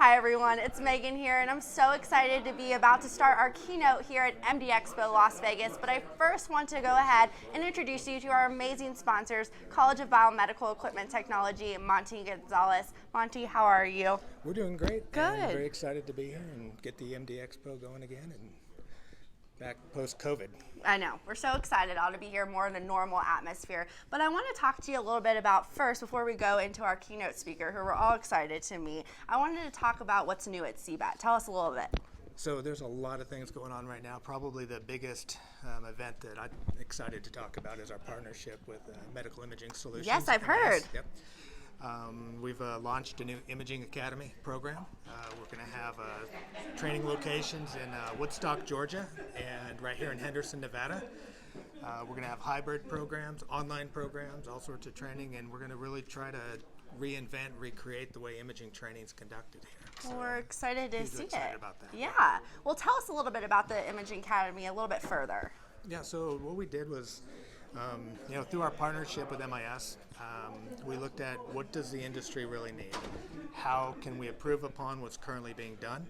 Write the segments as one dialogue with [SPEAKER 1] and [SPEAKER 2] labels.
[SPEAKER 1] Hi everyone, it's Megan here, and I'm so excited to be about to start our keynote here at MD Expo Las Vegas. But I first want to go ahead and introduce you to our amazing sponsors, College of Biomedical Equipment Technology, and Monty Gonzalez. Monty, how are you?
[SPEAKER 2] We're doing great.
[SPEAKER 1] Good.
[SPEAKER 2] And very excited to be here and get the MD Expo going again and back post-COVID.
[SPEAKER 1] I know. We're so excited all to be here more in a normal atmosphere. But I want to talk to you a little bit about first, before we go into our keynote speaker, who we're all excited to meet, I wanted to talk about what's new at CBAT. Tell us a little bit.
[SPEAKER 2] So there's a lot of things going on right now. Probably the biggest event that I'm excited to talk about is our partnership with Medical Imaging Solutions.
[SPEAKER 1] Yes, I've heard.
[SPEAKER 2] Yep. We've launched a new Imaging Academy program. We're going to have training locations in Woodstock, Georgia, and right here in Henderson, Nevada. We're going to have hybrid programs, online programs, all sorts of training, and we're going to really try to reinvent, recreate the way imaging training is conducted here.
[SPEAKER 1] So we're excited to see
[SPEAKER 2] excited
[SPEAKER 1] it.
[SPEAKER 2] about that.
[SPEAKER 1] Yeah. Well, tell us a little bit about the Imaging Academy a little bit further.
[SPEAKER 2] Yeah, so what we did was, through our partnership with MIS, we looked at what does the industry really need? How can we improve upon what's currently being done?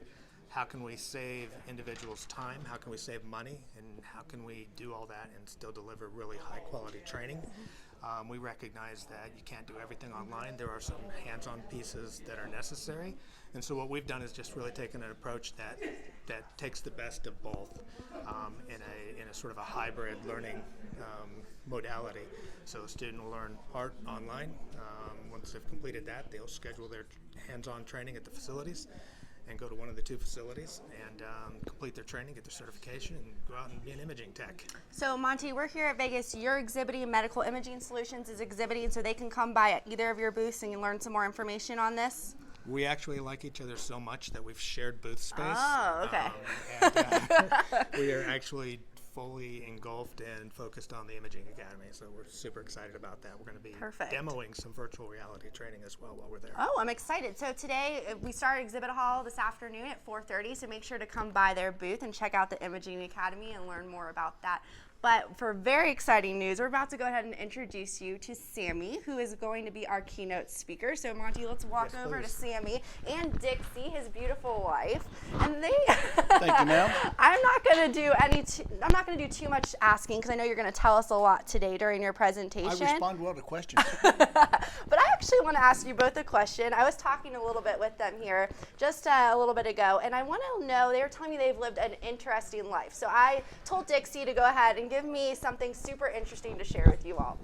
[SPEAKER 2] How can we save individuals time? How can we save money? And how can we do all that and still deliver really high quality training? We recognize that you can't do everything online. There are some hands-on pieces that are necessary. And so what we've done is just really taken an approach that takes the best of both in a sort of a hybrid learning modality. So a student will learn art online. Once they've completed that, they'll schedule their hands-on training at the facilities and go to one of the two facilities and complete their training, get their certification, and go out and be an imaging tech.
[SPEAKER 1] So Monty, we're here at Vegas. You're exhibiting Medical Imaging Solutions is exhibiting, so they can come by at either of your booths and learn some more information on this?
[SPEAKER 2] We actually like each other so much that we've shared booth space.
[SPEAKER 1] Oh, okay.
[SPEAKER 2] We are actually fully engulfed and focused on the Imaging Academy, so we're super excited about that. We're going to be demoing some virtual reality training as well while we're there.
[SPEAKER 1] Oh, I'm excited. So today we start exhibit hall this afternoon at 4:30, so make sure to come by their booth and check out the Imaging Academy and learn more about that. But for very exciting news, we're about to go ahead and introduce you to Sammy, who is going to be our keynote speaker. So Monty, let's walk over to Sammy and Dixie, his beautiful wife. And they
[SPEAKER 3] Thank you, ma'am.
[SPEAKER 1] I'm not going to do too much asking because I know you're going to tell us a lot today during your presentation.
[SPEAKER 3] I respond well to questions.
[SPEAKER 1] But I actually want to ask you both a question. I was talking a little bit with them here just a little bit ago, and I want to know, they were telling me they've lived an interesting life. So I told Dixie to go ahead and give me something super interesting to share with you all.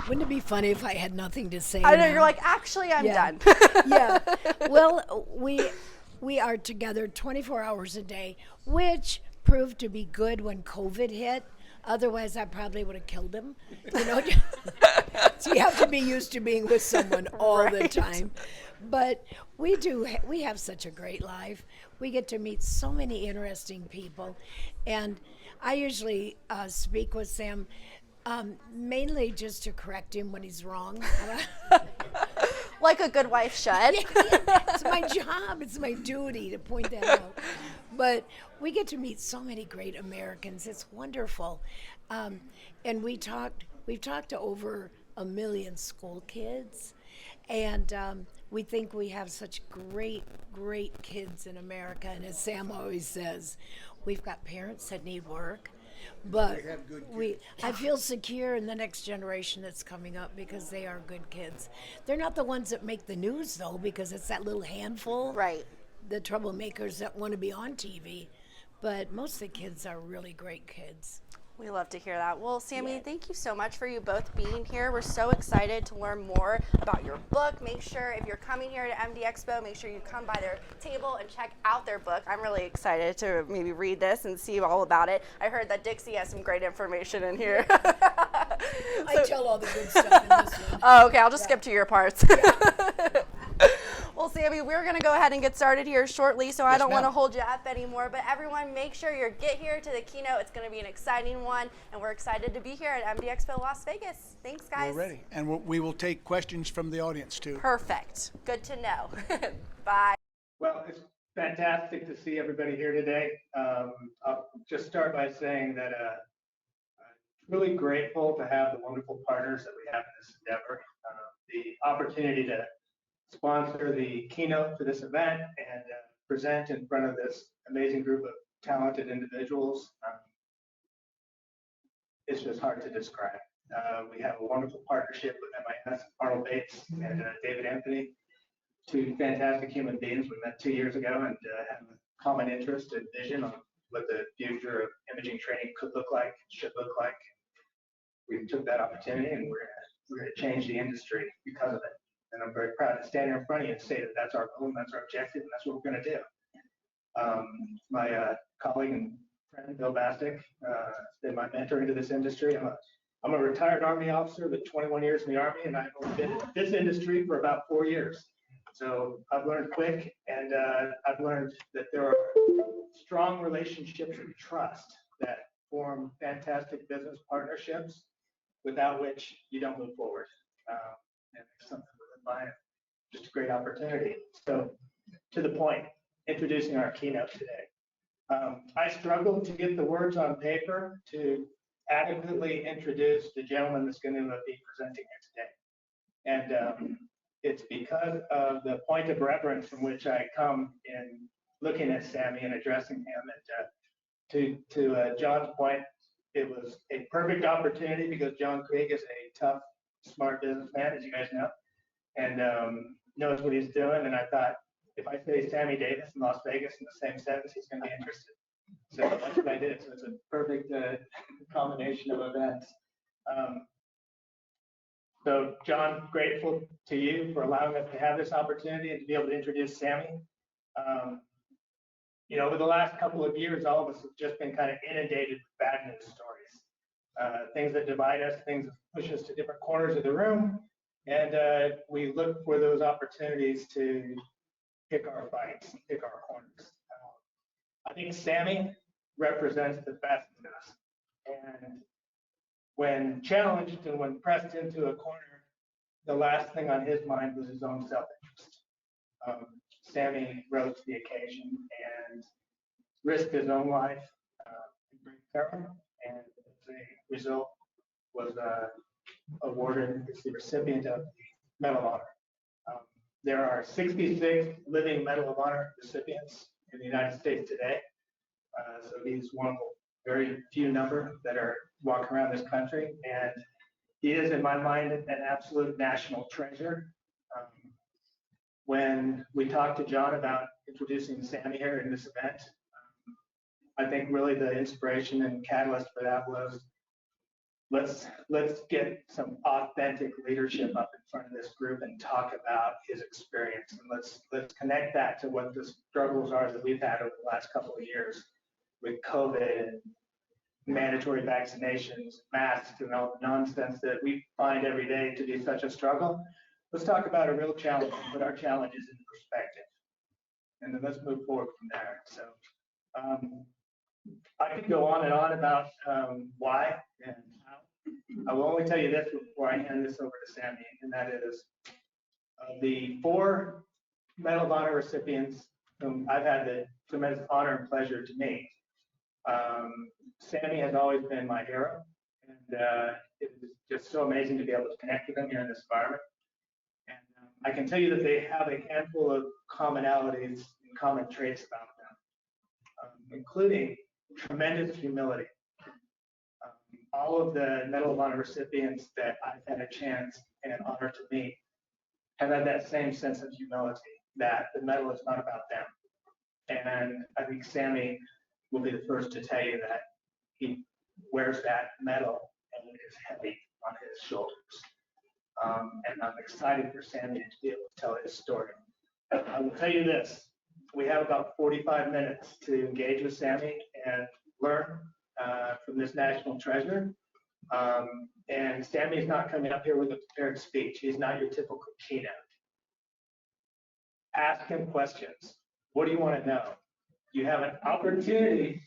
[SPEAKER 4] Wouldn't it be funny if I had nothing to say?
[SPEAKER 1] I know,
[SPEAKER 4] now?
[SPEAKER 1] you're like, actually, I'm done.
[SPEAKER 4] Yeah. Well, we are together 24 hours a day, which proved to be good when COVID hit. Otherwise, I probably would have killed him. You know, so you have to be used to being with someone all the time. But we have such a great life. We get to meet so many interesting people. And I usually speak with Sam mainly just to correct him when he's wrong.
[SPEAKER 1] Like a good wife should.
[SPEAKER 4] It's my job. It's my duty to point that out. But we get to meet so many great Americans. It's wonderful. And we've talked to over 1 million school kids. And we think we have such great kids in America. And as Sam always says, we've got parents that need work. But I feel secure in the next generation that's coming up because they are good kids. They're not the ones that make the news, though, because it's that little handful.
[SPEAKER 1] Right.
[SPEAKER 4] The troublemakers that want to be on TV. But most of the kids are really great kids.
[SPEAKER 1] We love to hear that. Well, Sammy, thank you so much for you both being here. We're so excited to learn more about your book. Make sure if you're coming here to MD Expo, make sure you come by their table and check out their book. I'm really excited to maybe read this and see all about it. I heard that Dixie has some great information in here.
[SPEAKER 4] I tell all the good stuff in this one.
[SPEAKER 1] Oh, okay. I'll just skip to your parts. Well, Sammy, we're going to go ahead and get started here shortly, so I don't want to hold you up anymore. But everyone, make sure you get here to the keynote. It's going to be an exciting one, and we're excited to be here at MD Expo Las Vegas. Thanks, guys.
[SPEAKER 3] We're ready. And we will take questions from the audience, too.
[SPEAKER 1] Perfect. Good to know. Bye.
[SPEAKER 5] Well, it's fantastic to see everybody here today. I'll just start by saying that I'm really grateful to have the wonderful partners that we have in this endeavor. The opportunity to sponsor the keynote for this event and present in front of this amazing group of talented individuals. It's just hard to describe. We have a wonderful partnership with MIS, Arnold Bates and David Anthony, two fantastic human beings. We met 2 years ago and have a common interest and vision on what the future of imaging training could look like, should look like. We took that opportunity and we're going to change the industry because of it. And I'm very proud to stand here in front of you and say that that's our goal and that's our objective and that's what we're going to do. My colleague and friend, Bill Bastick, has been my mentor into this industry. I'm a retired Army officer with 21 years in the Army, and I've only been in this industry for about 4 years. So I've learned quick, and I've learned that there are strong relationships and trust that form fantastic business partnerships, without which you don't move forward. And it's something within life, just a great opportunity. So to the point, introducing our keynote today. I struggled to get the words on paper to adequately introduce the gentleman that's going to be presenting here today. And it's because of the point of reference from which I come in looking at Sammy and addressing him. And to John's point, it was a perfect opportunity because John Krieg is a tough, smart businessman, as you guys know, and knows what he's doing. And I thought, if I say Sammy Davis in Las Vegas in the same sentence, he's going to be interested. So that's what I did. So it's a perfect combination of events. So John, grateful to you for allowing us to have this opportunity and to be able to introduce Sammy. You know, over the last couple of years, all of us have just been kind of inundated with bad news stories. Things that divide us, things that push us to different corners of the room. And we look for those opportunities to pick our fights, pick our corners. I think Sammy represents the best in us. And when challenged and when pressed into a corner, the last thing on his mind was his own self-interest. Sammy rose to the occasion and risked his own life in great peril, and as a result was awarded as the recipient of the Medal of Honor. There are 66 living Medal of Honor recipients in the United States today. So he's one of the very few number that are walking around this country. And he is, in my mind, an absolute national treasure. When we talked to John about introducing Sammy here in this event, I think really the inspiration and catalyst for that was let's get some authentic leadership up in front of this group and talk about his experience, and let's connect that to what the struggles are that we've had over the last couple of years with COVID and mandatory vaccinations, masks, and all the nonsense that we find every day to be such a struggle. Let's talk about a real challenge and put our challenges into perspective, and then let's move forward from there. So I could go on and on about why and how. I will only tell you this before I hand this over to Sammy, and that is the 4 Medal of Honor recipients whom I've had the tremendous honor and pleasure to meet. Sammy has always been my hero, and it was just so amazing to be able to connect with him here in this environment. And I can tell you that they have a handful of commonalities and common traits about them, including tremendous humility. All of the Medal of Honor recipients that I've had a chance and honor to meet have had that same sense of humility, that the medal is not about them. And I think Sammy will be the first to tell you that he wears that medal and it is heavy on his shoulders. And I'm excited for Sammy to be able to tell his story. I will tell you this, we have about 45 minutes to engage with Sammy and learn from this national treasure. And Sammy's not coming up here with a prepared speech. He's not your typical keynote. Ask him questions. What do you want to know? You have an opportunity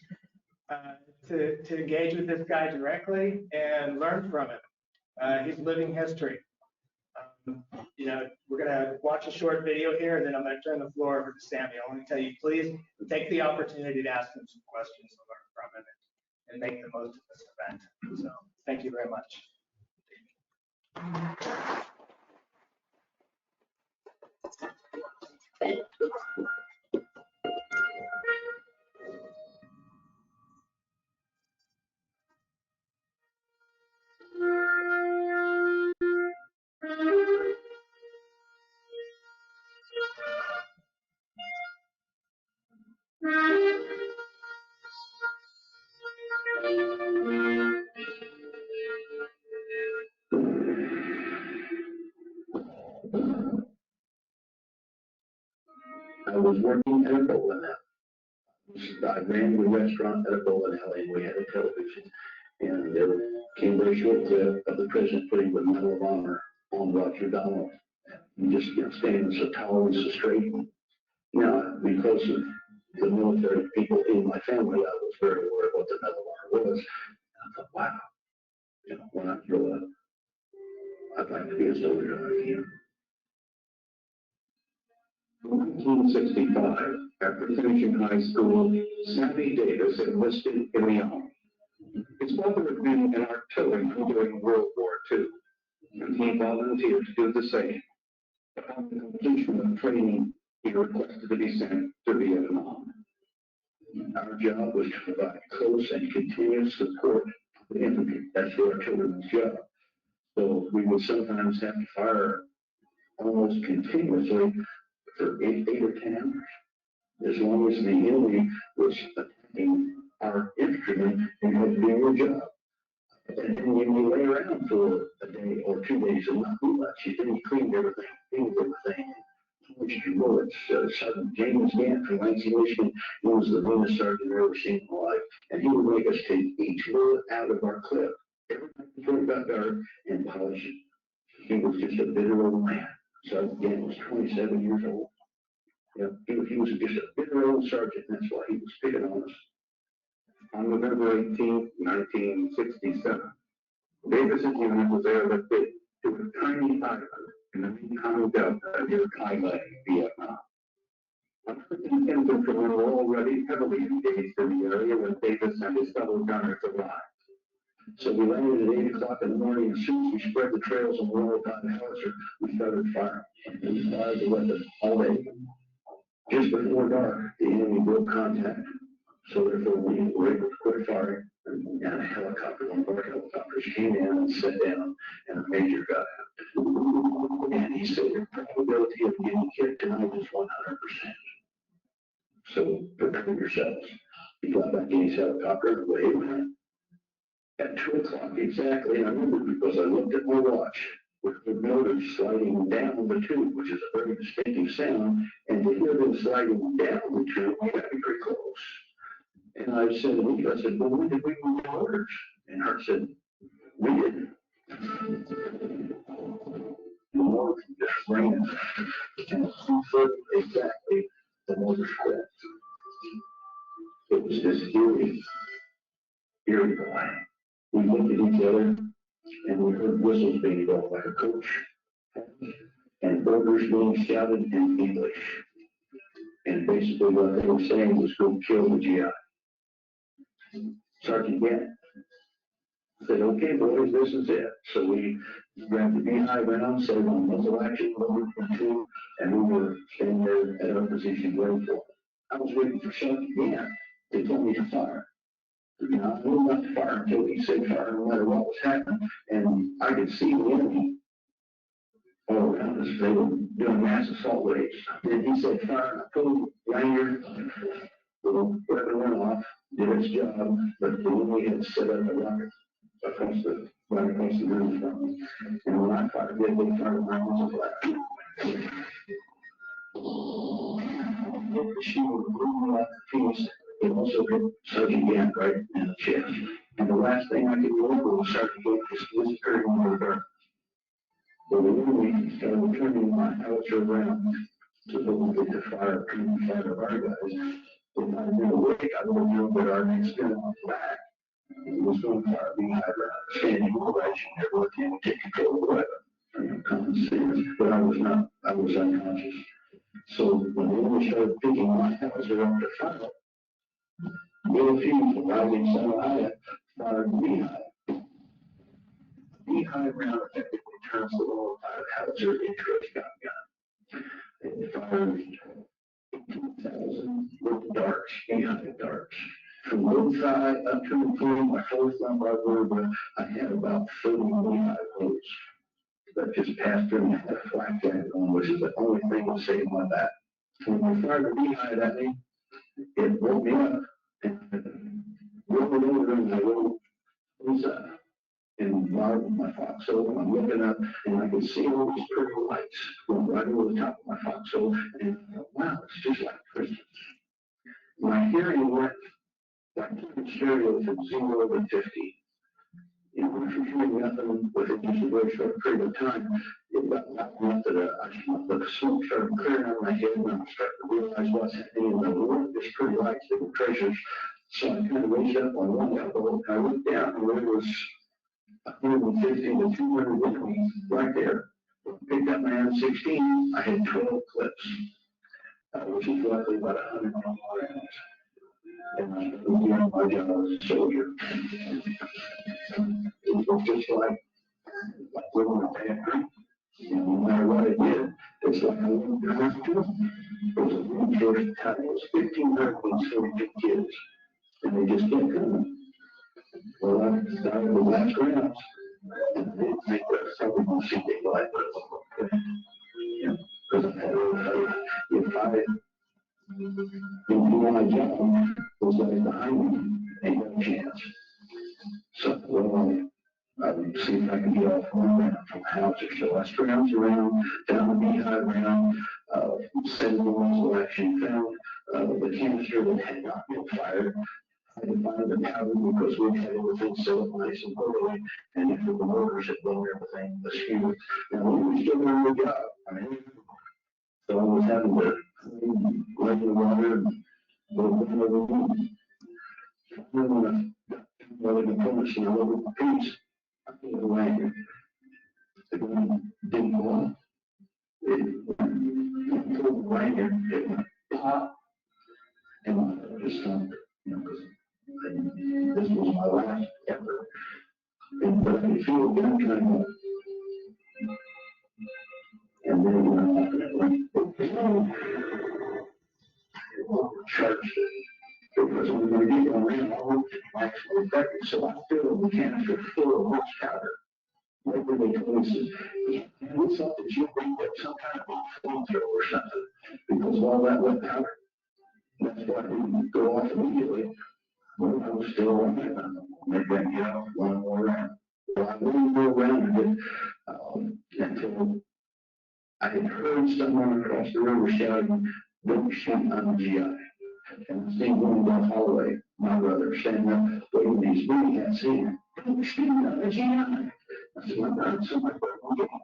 [SPEAKER 5] to engage with this guy directly and learn from him. He's living history. You know, we're going to watch a short video here, and then I'm going to turn the floor over to Sammy. I want to tell you, please take the opportunity to ask him some questions to learn from him and make the most of this event. So thank you very much.
[SPEAKER 6] I was working at a bowling alley. I ran the restaurant at a bowling alley, and we had a television. And there came a short clip of the president putting the Medal of Honor on Roger Donald. And just, standing so tall and so straight. Now, because of the military people in my family, I was very aware of what the Medal of Honor was. And I thought, wow, when I grow up, I'd like to be a soldier like him. In 1965, after finishing high school, Sammy Davis enlisted in the Army. His father had been an artilleryman during World War II, and he volunteered to do the same. Upon the completion of training, he requested to be sent to Vietnam. Our job was to provide close and continuous support to the infantry. That's the artilleryman's job. So we would sometimes have to fire almost continuously for 8 or 10 hours. As long as the enemy was attacking our infantrymen, you had to do your job. And then when you lay around for a day or 2 days and not do much, then you cleaned everything, your bullets. Sergeant James Gant from Lansing, Michigan, he was the meanest sergeant I've ever seen in my life. And he would make us take each bullet out of our clip, every time before we got guard, and polish it. He was just a bitter old man. Sergeant Gant was 27 years old. He was just a bitter old sergeant, and that's why he was picking on us. On November 18, 1967, Davis's unit was airlifted to a tiny island in the Mekong Delta near Thailand, Vietnam. American infantrymen were already heavily engaged in the area when Davis and his fellow gunners arrived. So we landed at 8 o'clock in the morning. As soon as we spread the trails of the Royal-Time howitzer, we started firing. And we fired the weapon all day. Just before dark, the enemy broke contact. So therefore, we were able to quit firing, and a helicopter, one of our helicopters came in and sat down, and a major got out. And he said, the probability of getting hit tonight is 100%. So prepare yourselves. He got back in his helicopter and waved. At 2 o'clock exactly, and I remember because I looked at my watch, with the motors sliding down the tube, which is a very distinctive sound, and to hear them sliding down the tube, we got to be pretty close. And I said to Lee, I said, well, when did we move the motors? And Hart said, we didn't. The motors just ran. And 2:30 exactly, the motors quit. It was this eerie quiet. We looked at each other, and we heard whistles being blown like a coach, and orders being shouted in English. And basically what they were saying was, go kill the GI. Sergeant Gant said, okay, boys, this is it. So we grabbed the beehive round, set it on muzzle action, lowered from 2, and we were standing there at our position ready for it. I was waiting for Sergeant Gant to tell me to fire. I knew not to fire until he said fire, no matter what was happening. And I could see the enemy all around us. They were doing mass assault raids. And he said fire, and I pulled the lanyard, the weapon went off, did its job, but the enemy had set up a rocket right across the room from me. And when I fired, they fired my arms flat. The shield blew like a piece. It also hit Sergeant Gant right in the chest. And the last thing I could remember was Sergeant Gant just disappearing into the dark. So the enemy started turning my howitzer around to hopefully to fire of our guys. If I had been awake, I would have known that our next gun on the back was going to fire behind her, standing right there looking to take control of the weapon. Common sense, but I was not. I was unconscious. So when the enemy started picking my howitzer up to fire, Bill Hughes, rising sun high, fired the beehive. The beehive round effectively turns the Royal-Time howitzer into a shotgun. It fires 18,000 little darts, behind darts. From one side up to the point, my fourth thumb right vertebra, I had about 30 beehive holes that just passed through and had a flak jacket on, which is the only thing that saved my back. When they fired the beehive at me, it woke me up and rolled over and I rolled inside. And my foxhole, and I'm looking up and I could see all these pretty lights going right over the top of my foxhole. And I thought, wow, it's just like Christmas. My hearing went, I turned stereo from 0 to 50. You know, if you're hearing nothing within just a very short period of time, it got loud enough that the smoke started clearing out of my head and I'm starting to realize what's happening in the world. There's pretty lights, they were tracers. So I kind of raised up on one elbow and I looked down and there was 150 to 200 enemies right there. Picked up my M16, I had 12 clips, which is roughly about 100 rounds. And I was doing my job as a soldier. It was just like living a bad dream. You know, no matter what I did, it's like I wouldn't have to. It was a first time, it was 1,542 kids, and they just kept coming. Well, I started the last rounds, and I didn't think that somebody would see daylight, but because I had if I didn't do my job, those guys behind me ain't got a chance. So, well, I would see if I can get off one round from the house or so. I scrounged around, found the beehive round, sent the muzzle action, found the canister that had not been fired. I had to find the powder because we had everything set up nice and orderly, and if the motors had blown everything askew. Now, we were still doing the job. I mean, so I was having to light the water and go down the room. Finally, when I got to the components and I looked at the piece, I feel the rain. The gun didn't go off. It pulled the rain, it went pop, and I just stopped, you know, because this was my last ever. But I could feel the gun kind of, and then charged it. Because when we were getting around, I looked at the actual effective, so I filled the canister full of horse powder. Whatever they told me, says, yeah, we thought that you bring up some kind of a flamethrower or something, because of all that wet powder. That's why I didn't go off immediately. Well, I was still on it. Maybe I get off one more round. Well, I wouldn't go around it until I had heard someone across the river shouting, "Don't shoot on the GI." And I seen one down the hallway, my brother, standing up, waving these big hats in, "Don't shoot on the GI." I said, "My brother, somebody better go get him."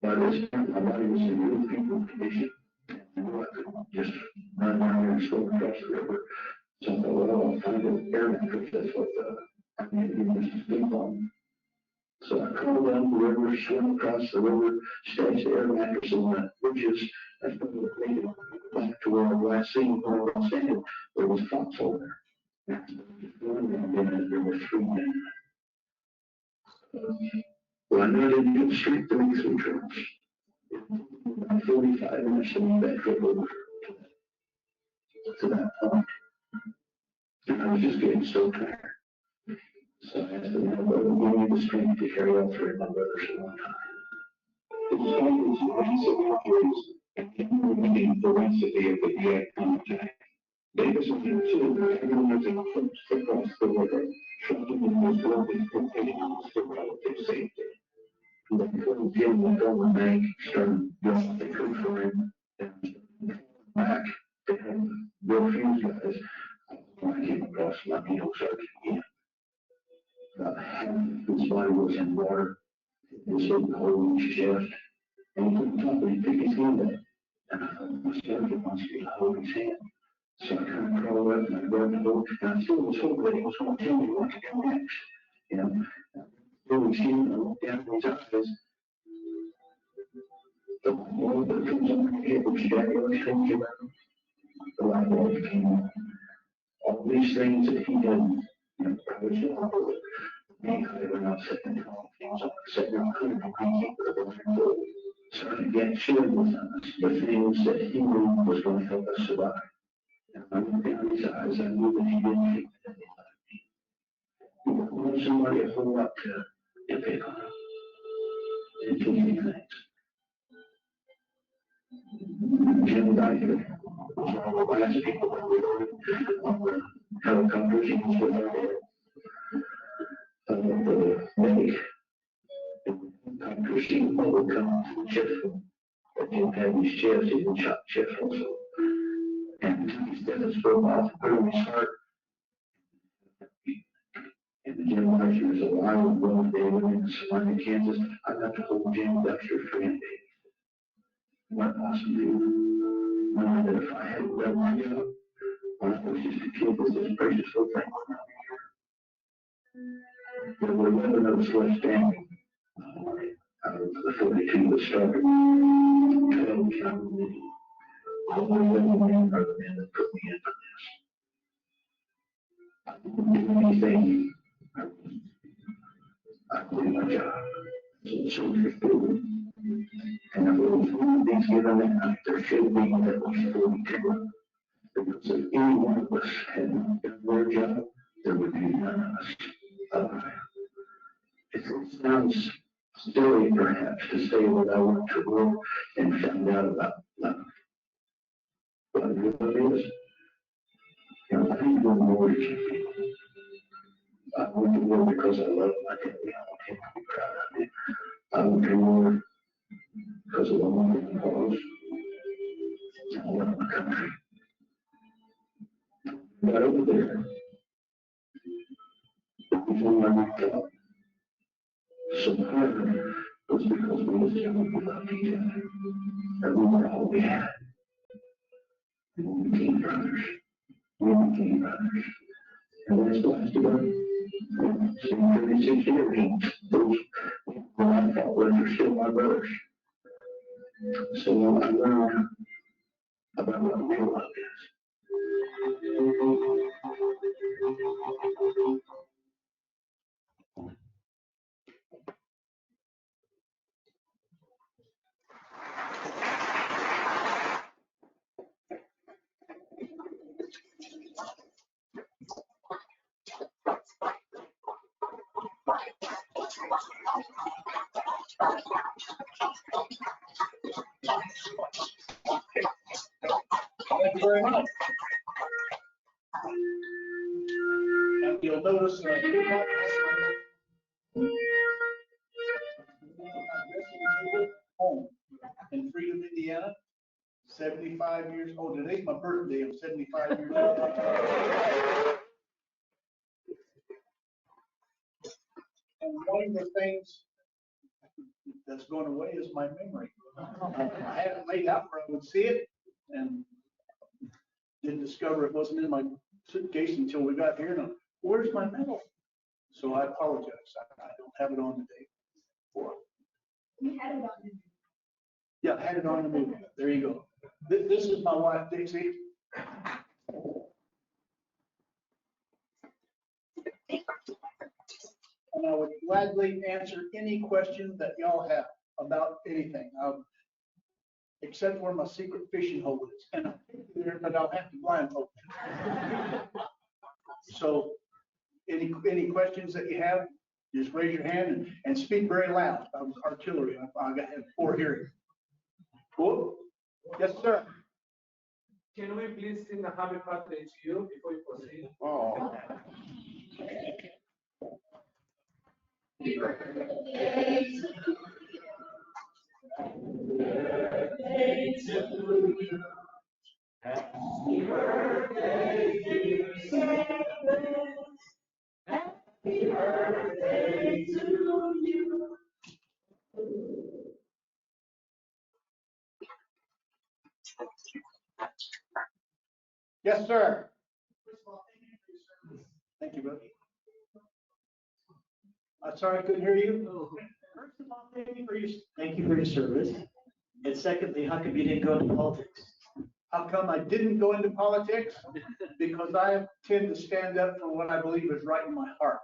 [SPEAKER 6] By this time, my body was in really people condition. And I knew I couldn't just run down there and swim across the river. So I thought, well, I'll find an air mattress. That's what I needed to sleep on. So I crawled down the river, swam across the river, stashed the air mattress in the bushes. I started thinking back to where I last seen when I was standing. There was a foxhole there. And there were 3 men. Well, I knew I didn't get strength to make some trips. About 45 minutes to make that trip over to that point. And I was just getting so tired. So I asked them, what would give me the strength to carry all 3 of my brothers at one time? It was always the recipients and communicating the recipe of the GI contact. Davis and him too, organizing troops across the river, trusting in those buildings containers for relative safety. They couldn't get him to go the bank, started doing what they could for him, and back to him, real fuse guys. When I came across my needle sergeant again. About half of his body was in water, his head holding his chest, and he couldn't talk, but he picked his hand up. And I thought, my sergeant wants me to hold his hand. So I kind of crawled up and I grabbed the boat, and I still was hoping that he was going to tell me what to do next. You know, really seeing, I looked down in his eyes. The light bulb that comes on my head was jagged things around. The light bulb came on. All these things that he did, you know, I was being high when I was sitting down, things like sitting on 100 degrees for the light bulb. Sergeant Gant shared with us the things that he knew was going to help us survive. And I looked down his eyes, I knew that he didn't think that he loved me. He wanted somebody to hold up to and pick on him. And teach me things. Jim Dyker was one of the last people that we heard on the helicopters. He was with the medic. And the helicopter seemed to come to the chest. But Jim had his chest, he didn't shot chest also. And he stethoscope off, put on his heart. And the Jim Dyker is alive and well today, living in Salina, Kansas. I got to hold Jim Dyker's friend. What an awesome dude. I know that if I hadn't done my job, when I was just a kid, this precious little thing would not be here. There were 11 of us left standing. Out of the 42 that started. 12 counted me. All the 11 men are the men that put me in for this. I didn't do anything. I did my job. So soldiers do. And if there was one of these given that night, there should be at least 42. Because if any one of us had not done their job, there would be none of us alive. It sounds silly, perhaps, to say that I went to war and found out about love. But it really is. You know, I didn't go to war to keep people. I went to war because I love my family. I want him to be proud of me. I went to war because of what my family was. I love my country. But over there, the reason why we fought so hard was because we was young, we loved each other. And we were all we had. And we became brothers. We became brothers. And that's lasted on 36 years. Those when I fought with are still my brothers. So I learned about what real love is.
[SPEAKER 7] Thank you very much. And you'll notice home in Freedom, Indiana, 75 years old. Today's my birthday. I'm 75 years old. And one of the things that's going away is my memory. I had it laid out where I would see it and didn't discover it wasn't in my suitcase until we got here. And where's my medal? So I apologize. I don't have it on today.
[SPEAKER 8] You had it on the
[SPEAKER 7] Yeah, I had it on the movie. There you go. This is my wife, Dixie. And I would gladly answer any question that y'all have about anything, except where my secret fishing hole is. And I'll take you there, but I'll have to blindfold you. So any questions that you have, just raise your hand and speak very loud. I was artillery. I got 4 hearing. Cool? Yes, sir.
[SPEAKER 9] Can we please sing a happy birthday to you before you proceed?
[SPEAKER 7] Oh.
[SPEAKER 9] Happy birthday, dear Sammy. Happy birthday to you.
[SPEAKER 7] Yes, sir. Thank you, buddy. I'm sorry I couldn't hear you.
[SPEAKER 10] First of all, thank you for your service. And secondly, how come you didn't go into politics?
[SPEAKER 7] How come I didn't go into politics? Because I tend to stand up for what I believe is right in my heart.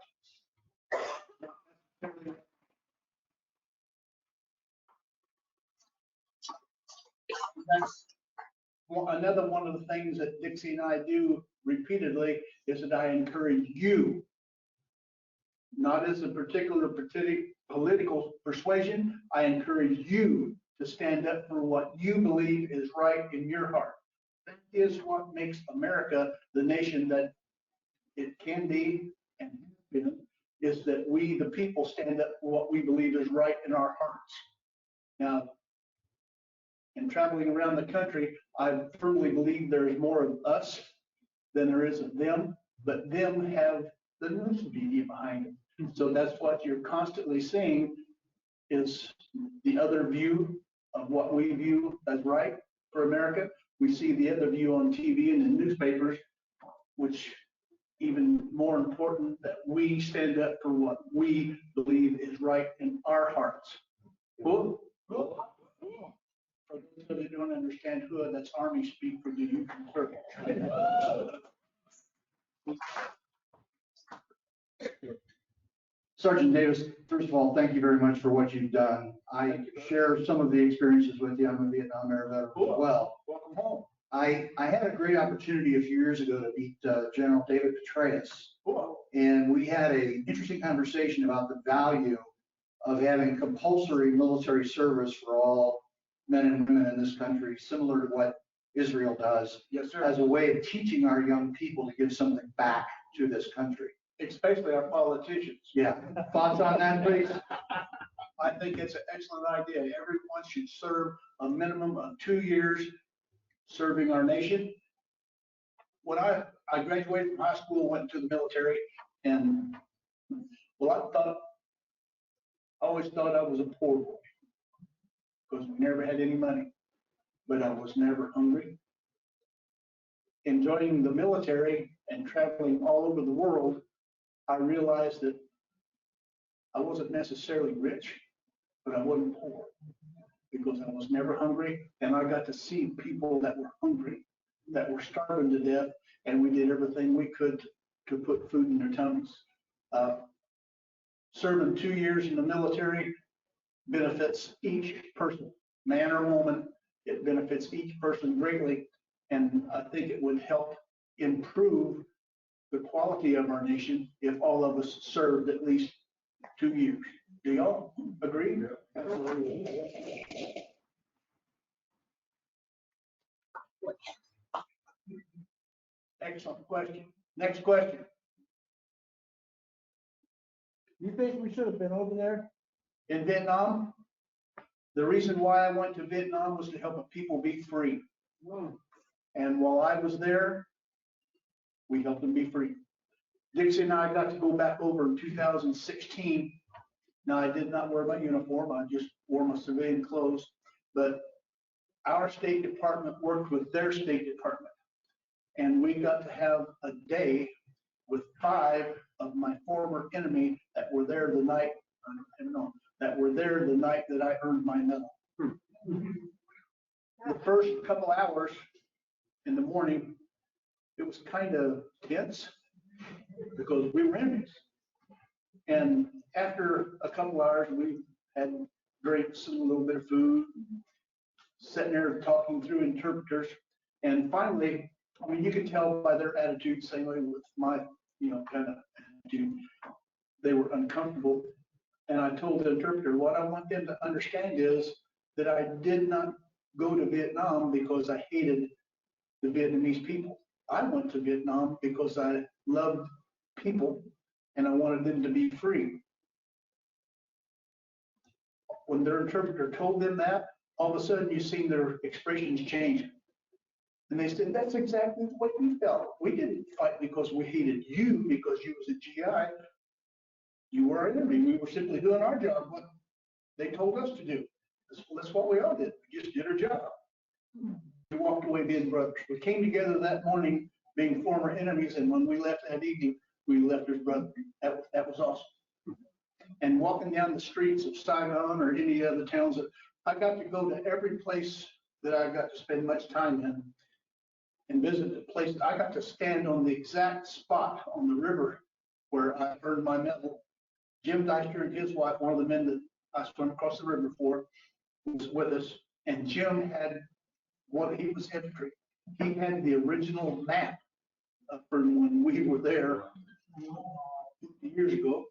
[SPEAKER 7] that's another one of the things that Dixie and I do repeatedly is that I encourage you, not as a particular political persuasion, I encourage you to stand up for what you believe is right in your heart. That is what makes America the nation that it can be and has been, is that we, the people, stand up for what we believe is right in our hearts. Now, in traveling around the country, I firmly believe there is more of us than there is of them, but them have the news media behind it. So that's what you're constantly seeing is the other view of what we view as right for America. We see the other view on TV and in newspapers, which even more important that we stand up for what we believe is right in our hearts. Cool? Cool. For those that don't understand who, that's Army speak for the youth circle.
[SPEAKER 11] Sergeant Davis, first of all, thank you very much for what you've done. I share some of the experiences with you. I'm a Vietnam era veteran as well.
[SPEAKER 7] Welcome home.
[SPEAKER 11] I had a great opportunity a few years ago to meet General David Petraeus.
[SPEAKER 7] Cool.
[SPEAKER 11] And we had an interesting conversation about the value of having compulsory military service for all men and women in this country, similar to what Israel does,
[SPEAKER 7] Yes, sir.
[SPEAKER 11] as a way of teaching our young people to give something back to this country.
[SPEAKER 7] Especially our politicians.
[SPEAKER 11] Yeah, thoughts on that, please?
[SPEAKER 7] I think it's an excellent idea. Everyone should serve a minimum of 2 years serving our nation. When I graduated from high school, went to the military, and well, I always thought I was a poor boy because we never had any money, but I was never hungry. In joining the military and traveling all over the world, I realized that I wasn't necessarily rich, but I wasn't poor because I was never hungry. And I got to see people that were hungry, that were starving to death, and we did everything we could to put food in their tummies. Serving 2 years in the military benefits each person, man or woman. It benefits each person greatly. And I think it would help improve the quality of our nation if all of us served at least 2 years. Do y'all agree? Excellent question. Next question. You think we should have been over there in Vietnam? The reason why I went to Vietnam was to help the people be free. And while I was there, we helped them be free. Dixie and I got to go back over in 2016. Now, I did not wear my uniform. I just wore my civilian clothes. But our State Department worked with their State Department. And we got to have a day with 5 of my former enemy that were there the night, that I earned my medal. The first couple hours in the morning, it was kind of tense because we were enemies. And after a couple hours, we had drinks and a little bit of food, sitting there talking through interpreters. And finally, I mean, you could tell by their attitude, same way with my, kind of attitude, they were uncomfortable. And I told the interpreter, what I want them to understand is that I did not go to Vietnam because I hated the Vietnamese people. I went to Vietnam because I loved people and I wanted them to be free. When their interpreter told them that, all of a sudden you seen their expressions change. And they said, that's exactly what we felt. We didn't fight because we hated you, because you was a GI. You were our enemy. We were simply doing our job, what they told us to do. That's what we all did. We just did our job. We walked away being brothers. We came together that morning being former enemies, and when we left that evening, we left as brothers. That was awesome. And walking down the streets of Saigon or any other towns, I got to go to every place that I got to spend much time in and visit the places. I got to stand on the exact spot on the river where I earned my medal. Jim Deister and his wife, one of the men that I swam across the river for, was with us. And Jim had what he was infantry. He had the original map from when we were there 50 years ago.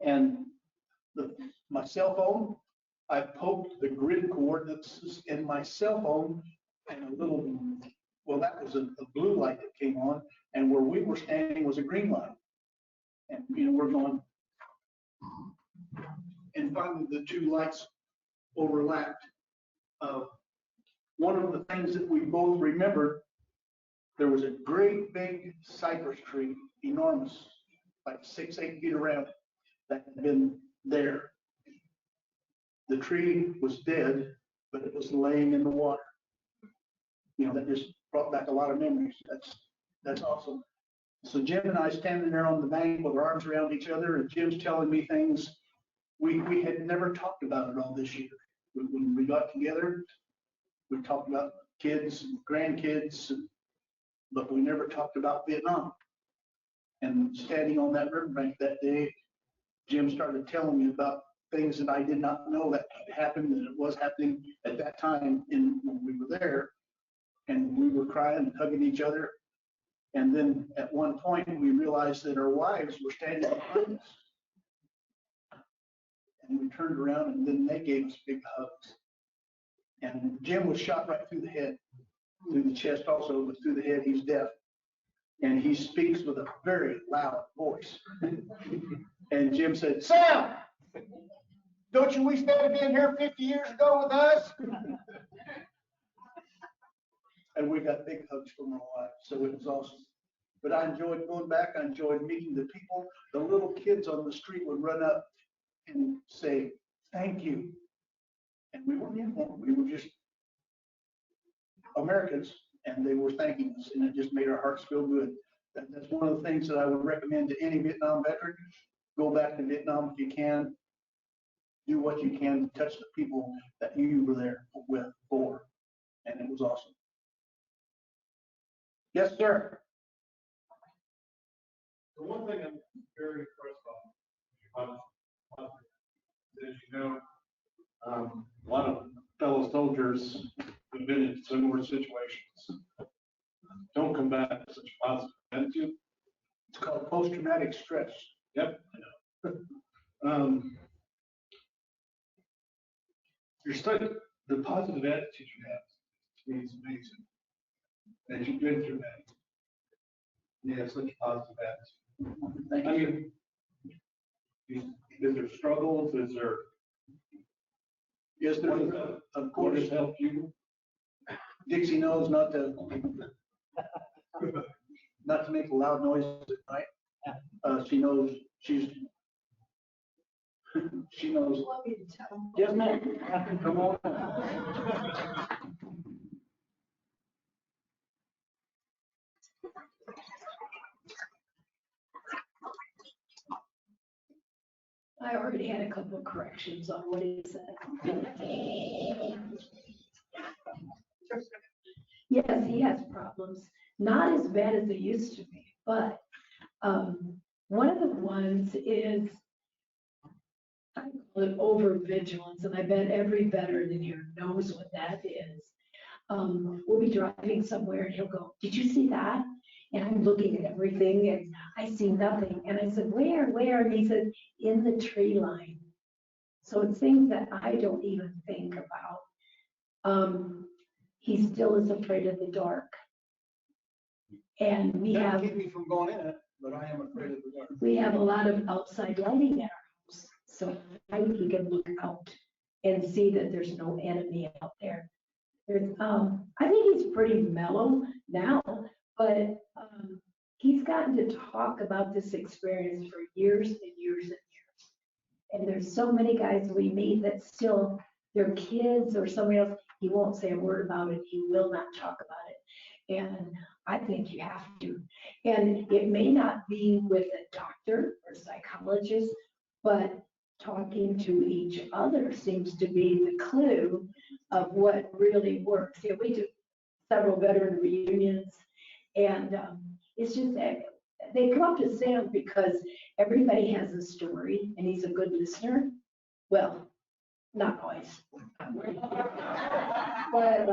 [SPEAKER 7] And my cell phone, I poked the grid coordinates in my cell phone and a little, well, that was a blue light that came on, and where we were standing was a green light. And, we're going, and finally the two lights overlapped. One of the things that we both remembered, there was a great big cypress tree, enormous, like 6-8 feet around, that had been there. The tree was dead, but it was laying in the water. That just brought back a lot of memories. That's awesome. So Jim and I standing there on the bank with our arms around each other, and Jim's telling me things we had never talked about it all this year. When we got together, we talked about kids and grandkids, but we never talked about Vietnam. And standing on that riverbank that day, Jim started telling me about things that I did not know that had happened, and it was happening at that time when we were there. And we were crying and hugging each other. And then at one point, we realized that our wives were standing behind us. And we turned around, and then they gave us big hugs. And Jim was shot right through the head, through the chest also, but through the head. He's deaf. And he speaks with a very loud voice. And Jim said, "Sam, don't you wish that had been here 50 years ago with us?" And we got big hugs from our wives, so it was awesome. But I enjoyed going back. I enjoyed meeting the people. The little kids on the street would run up and say, "Thank you." And we weren't uniformed. We were just Americans, and they were thanking us, and it just made our hearts feel good. That's one of the things that I would recommend to any Vietnam veteran. Go back to Vietnam if you can. Do what you can to touch the people that you were there for, and it was awesome. Yes, sir.
[SPEAKER 9] The one thing I'm very impressed by, as you know, a lot of fellow soldiers have been in similar situations. Don't come back with such a positive attitude.
[SPEAKER 7] It's called post-traumatic stress.
[SPEAKER 9] Yep. The positive attitude you have, to me, is amazing. That you've been through that. You have such a positive attitude. I mean, is there struggles? Is there?
[SPEAKER 7] Yes, there is. Of course.
[SPEAKER 9] What has helped you?
[SPEAKER 7] Dixie knows not to make loud noises at night. She knows she knows. Yes, ma'am. Come on.
[SPEAKER 4] I already had a couple of corrections on what he said. Yes, he has problems. Not as bad as they used to be, but one of the ones is, I call it overvigilance, and I bet every veteran in here knows what that is. We'll be driving somewhere and he'll go, "Did you see that?" And I'm looking at everything and I see nothing. And I said, where? And he said, "In the tree line." So it's things that I don't even think about. He still is afraid of the dark. And we
[SPEAKER 7] That
[SPEAKER 4] have,
[SPEAKER 7] keep me from going in it, but I am afraid of the dark.
[SPEAKER 4] we have a lot of outside lighting at our house. So I think he can look out and see that there's no enemy out there. I think he's pretty mellow now, but he's gotten to talk about this experience for years and years and years. And there's so many guys we meet that still, their kids or somebody else, he won't say a word about it. He will not talk about it. And I think you have to. And it may not be with a doctor or psychologist, but talking to each other seems to be the clue of what really works. Yeah, we do several veteran reunions, and it's just that they come up to Sam because everybody has a story and he's a good listener. Well, not always. But,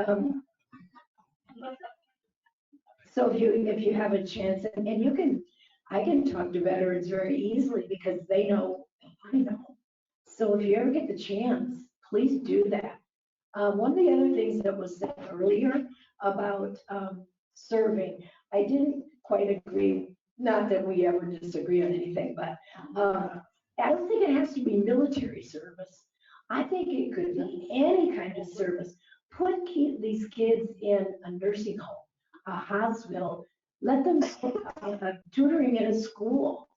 [SPEAKER 4] so if you have a chance, and I can talk to veterans very easily because they know, I know. So if you ever get the chance, please do that. One of the other things that was said earlier about serving, I didn't quite agree, not that we ever disagree on anything, but I don't think it has to be military service. I think it could be any kind of service. Keep these kids in a nursing home, a hospital, let them tutoring in a school.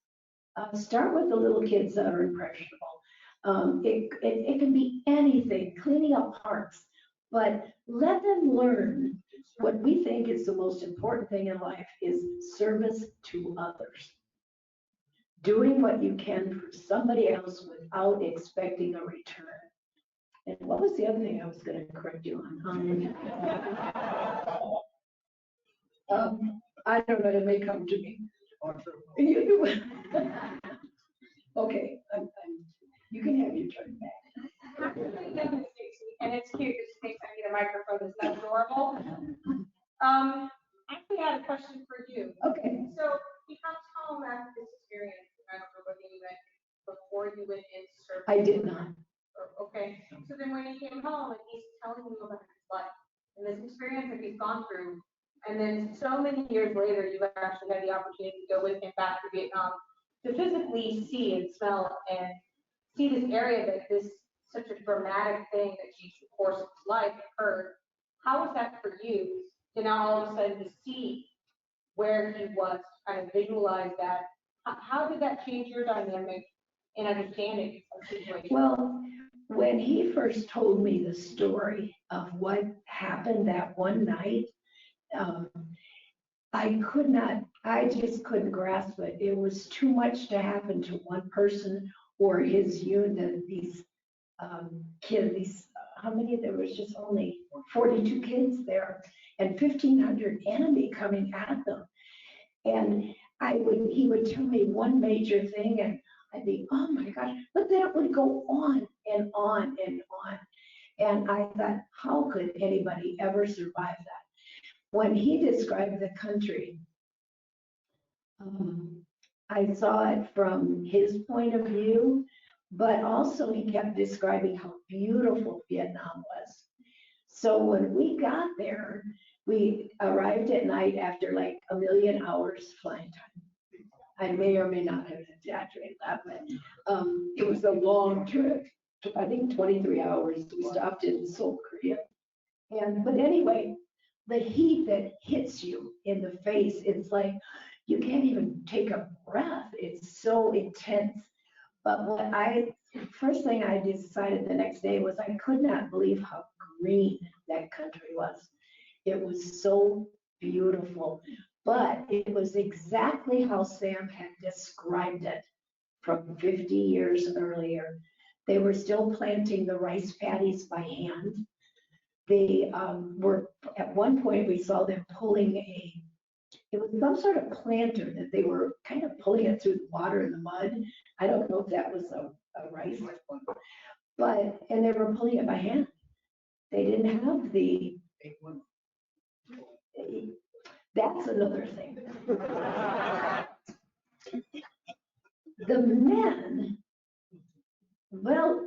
[SPEAKER 4] Start with the little kids that are impressionable. It can be anything, cleaning up parks, but let them learn what we think is the most important thing in life is service to others. Doing what you can for somebody else without expecting a return. And what was the other thing I was going to correct you on? I don't know, it may come to me. Okay, you can have your turn back.
[SPEAKER 8] And it's cute, it just thinks I need a microphone, is that adorable? Actually, I had a question for you.
[SPEAKER 4] Okay.
[SPEAKER 8] So he comes home after this experience, I don't know whether you went before you went into service.
[SPEAKER 4] I did not.
[SPEAKER 8] Okay, so then when he came home and he's telling you about his life and this experience that he's gone through, and then so many years later, you've actually had the opportunity to go with him back to Vietnam to physically see and smell and see this area that this such a dramatic thing that changed the course of his life occurred. How was that for you to now all of a sudden to see where he was, kind of visualize that? How did that change your dynamic and understanding of the situation?
[SPEAKER 4] Well, when he first told me the story of what happened that one night, I just couldn't grasp it. It was too much to happen to one person or his unit, these kids, how many? There was just only 42 kids there and 1,500 enemy coming at them. And he would tell me one major thing and I'd be, oh my gosh, but then it would go on and on and on. And I thought, how could anybody ever survive that? When he described the country, I saw it from his point of view, but also he kept describing how beautiful Vietnam was. So when we got there, we arrived at night after like 1 million hours flying time. I may or may not have exaggerated that, but it was a long trip. I think 23 hours. We stopped in Seoul, Korea. But anyway, the heat that hits you in the face, it's like you can't even take a breath. It's so intense. But first thing I decided the next day was I could not believe how green that country was. It was so beautiful, but it was exactly how Sam had described it from 50 years earlier. They were still planting the rice paddies by hand. They were, at one point we saw them pulling it was some sort of planter that they were kind of pulling it through the water and the mud. I don't know if that was a rice, and they were pulling it by hand. They didn't have that's another thing. The men, well,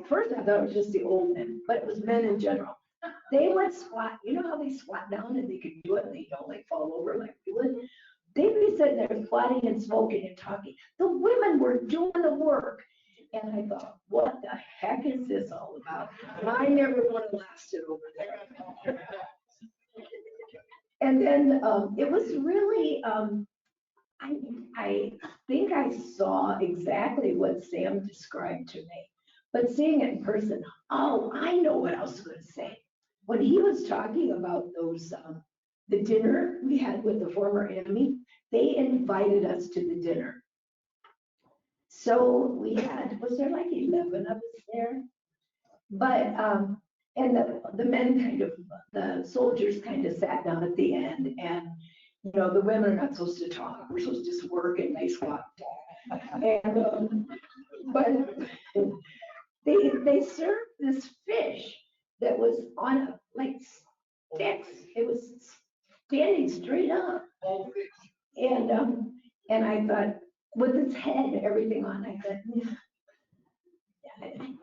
[SPEAKER 4] first I thought it was just the old men, but it was men in general. They would squat, you know how they squat down and they could do it and they don't like fall over like we would? They'd be sitting there squatting and smoking and talking. The women were doing the work. And I thought, what the heck is this all about? I never would have lasted over there. And then it was really, I think I saw exactly what Sam described to me. But seeing it in person, oh, I know what I was going to say. When he was talking about those, the dinner we had with the former enemy, they invited us to the dinner. So we was there like 11 of us there? But, and the men kind of, the soldiers kind of sat down at the end and, you know, the women are not supposed to talk. We're supposed to just work and they squat. And, but they served this fish that was on a, like sticks. It was standing straight up. And I thought, with its head and everything on, I thought,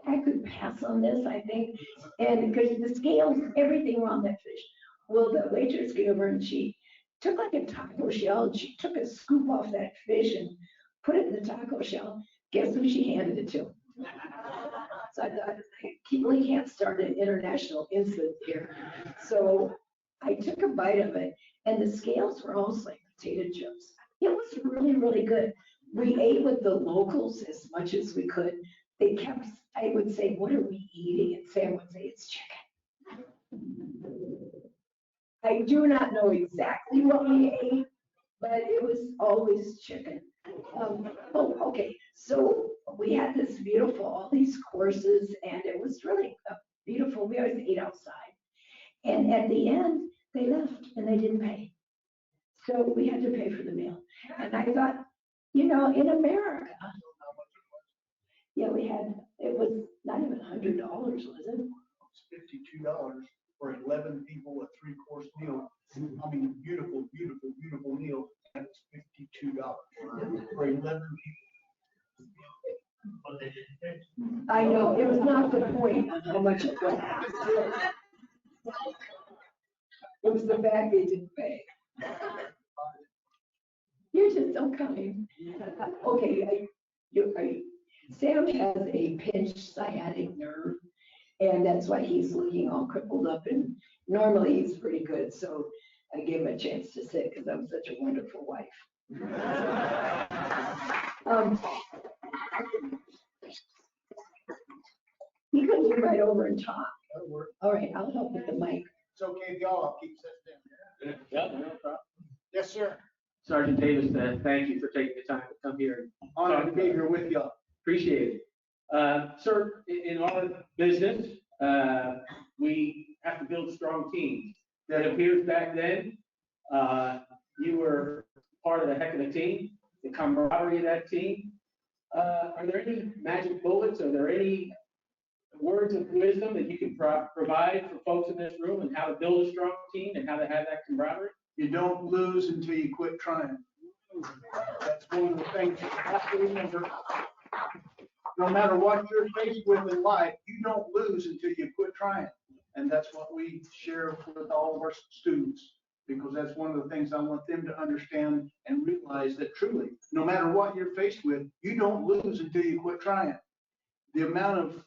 [SPEAKER 4] I could pass on this, I think. And because the scales, everything were on that fish. Well, the waitress came over and she took like a taco shell and she took a scoop off that fish and put it in the taco shell. Guess who she handed it to? So I thought, we can't start an international incident here. So I took a bite of it and the scales were almost like potato chips. It was really, really good. We ate with the locals as much as we could. They kept, I would say, what are we eating? And Sam would say, it's chicken. I do not know exactly what we ate, but it was always chicken. Okay, so we had this beautiful, all these courses, and it was really beautiful. We always ate outside. And at the end, they left and they didn't pay. So we had to pay for the meal. And I thought, you know, in America, yeah, we had, it was not even $100, was it?
[SPEAKER 7] It's $52 for 11 people, a 3-course meal. I mean, beautiful, beautiful, beautiful meal. And it's $52 for 11 people.
[SPEAKER 4] I know, it was not the point of how much it was. It was the fact they didn't pay. You're just so kind. Okay, Sam has a pinched sciatic nerve, and that's why he's looking all crippled up, and normally he's pretty good, so I gave him a chance to sit because I'm such a wonderful wife. He could come right over and talk.
[SPEAKER 7] That'll work.
[SPEAKER 4] All right, I'll help with the mic.
[SPEAKER 7] It's okay, y'all, I'll keep sitting down.
[SPEAKER 9] Yeah, no problem.
[SPEAKER 7] Yes, sir.
[SPEAKER 12] Sergeant Davis, thank you for taking the time to come here.
[SPEAKER 7] Honored to be here with y'all.
[SPEAKER 12] Appreciate it. Sir, in our business, we have to build strong teams. It appears back then, you were part of a heck of a team, the camaraderie of that team. Are there any magic bullets? Are there any words of wisdom that you can provide for folks in this room and how to build a strong team and how to have that camaraderie?
[SPEAKER 7] You don't lose until you quit trying. That's one of the things you have to remember. No matter what you're faced with in life, you don't lose until you quit trying. And that's what we share with all of our students, because that's one of the things I want them to understand and realize, that truly, no matter what you're faced with, you don't lose until you quit trying. The amount of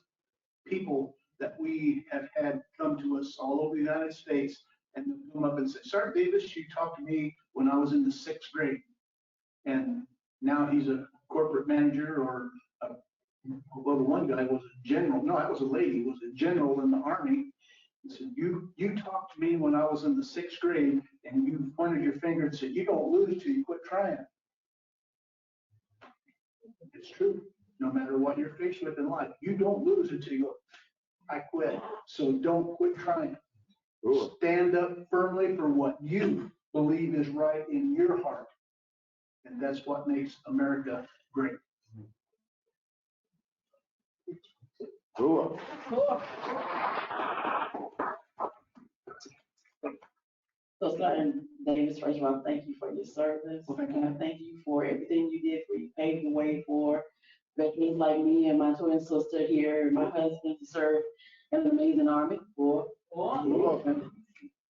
[SPEAKER 7] people that we have had come to us all over the United States and come up and say, Sergeant Davis, you talked to me when I was in the 6th grade. And now he's a corporate manager, or well, the one guy was a general. No, that was a lady, was a general in the Army. He said, you talked to me when I was in the 6th grade, and you pointed your finger and said, you don't lose till you quit trying. It's true. No matter what you're faced with in life, you don't lose until you go, I quit. So don't quit trying. Stand up firmly for what you believe is right in your heart. And that's what makes America great.
[SPEAKER 12] Cool.
[SPEAKER 13] So, Sergeant Davis, first of all, thank you for your service.
[SPEAKER 7] Well, thank you.
[SPEAKER 13] And thank you for everything you did, for you paved the way for veterans like me and my twin sister here, and my husband to serve in an amazing Army.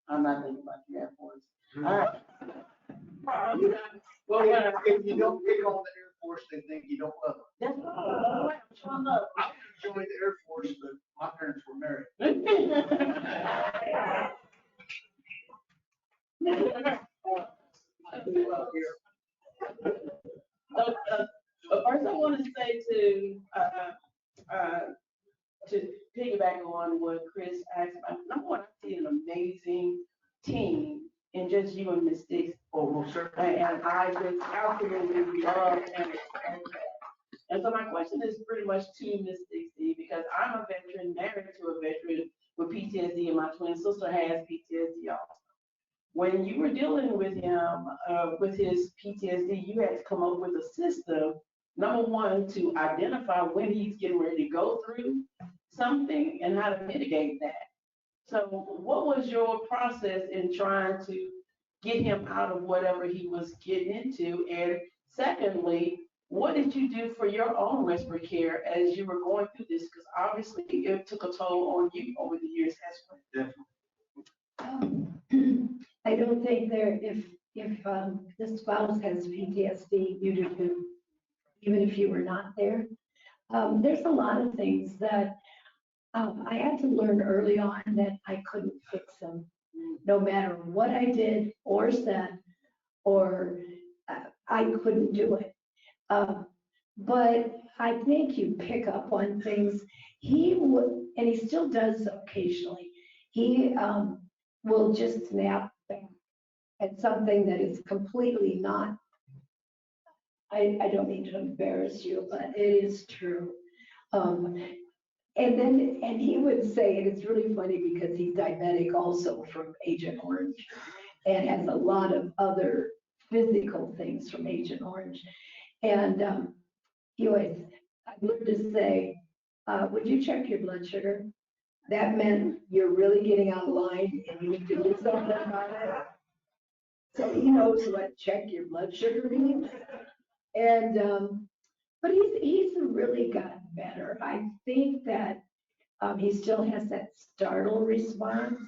[SPEAKER 13] I'm not thinking about the Air Force. All right.
[SPEAKER 7] Well, if you don't pick on the Air Force, they think you don't love them.
[SPEAKER 13] That's all right. I'm showing up.
[SPEAKER 7] I joined the Air Force, but my parents were married.
[SPEAKER 13] First, I want to say to piggyback on what Chris asked about. Number one, I see an amazing team in just you and Miss Dix.
[SPEAKER 7] Almost certainly.
[SPEAKER 13] And I just absolutely love and so my question is pretty much to Miss Dixie, because I'm a veteran, married to a veteran with PTSD, and my twin sister has PTSD also. When you were dealing with him, with his PTSD, you had to come up with a system number one, to identify when he's getting ready to go through something and how to mitigate that. So what was your process in trying to get him out of whatever he was getting into? And secondly, what did you do for your own respiratory care as you were going through this? Because obviously it took a toll on you over the years as well.
[SPEAKER 4] I don't think if the spouse has PTSD, you do too, even if you were not there. There's a lot of things that I had to learn early on that I couldn't fix them, no matter what I did or said, or I couldn't do it. But I think you pick up on things. He would, and he still does occasionally. He will just snap back at something that is completely not. I don't mean to embarrass you, but it is true. And he would say, and it's really funny because he's diabetic also from Agent Orange and has a lot of other physical things from Agent Orange. And he always, I learned to say, would you check your blood sugar? That meant you're really getting out of line and you need to do something about it. So he knows what check your blood sugar means. And, but he's really gotten better. I think that he still has that startle response.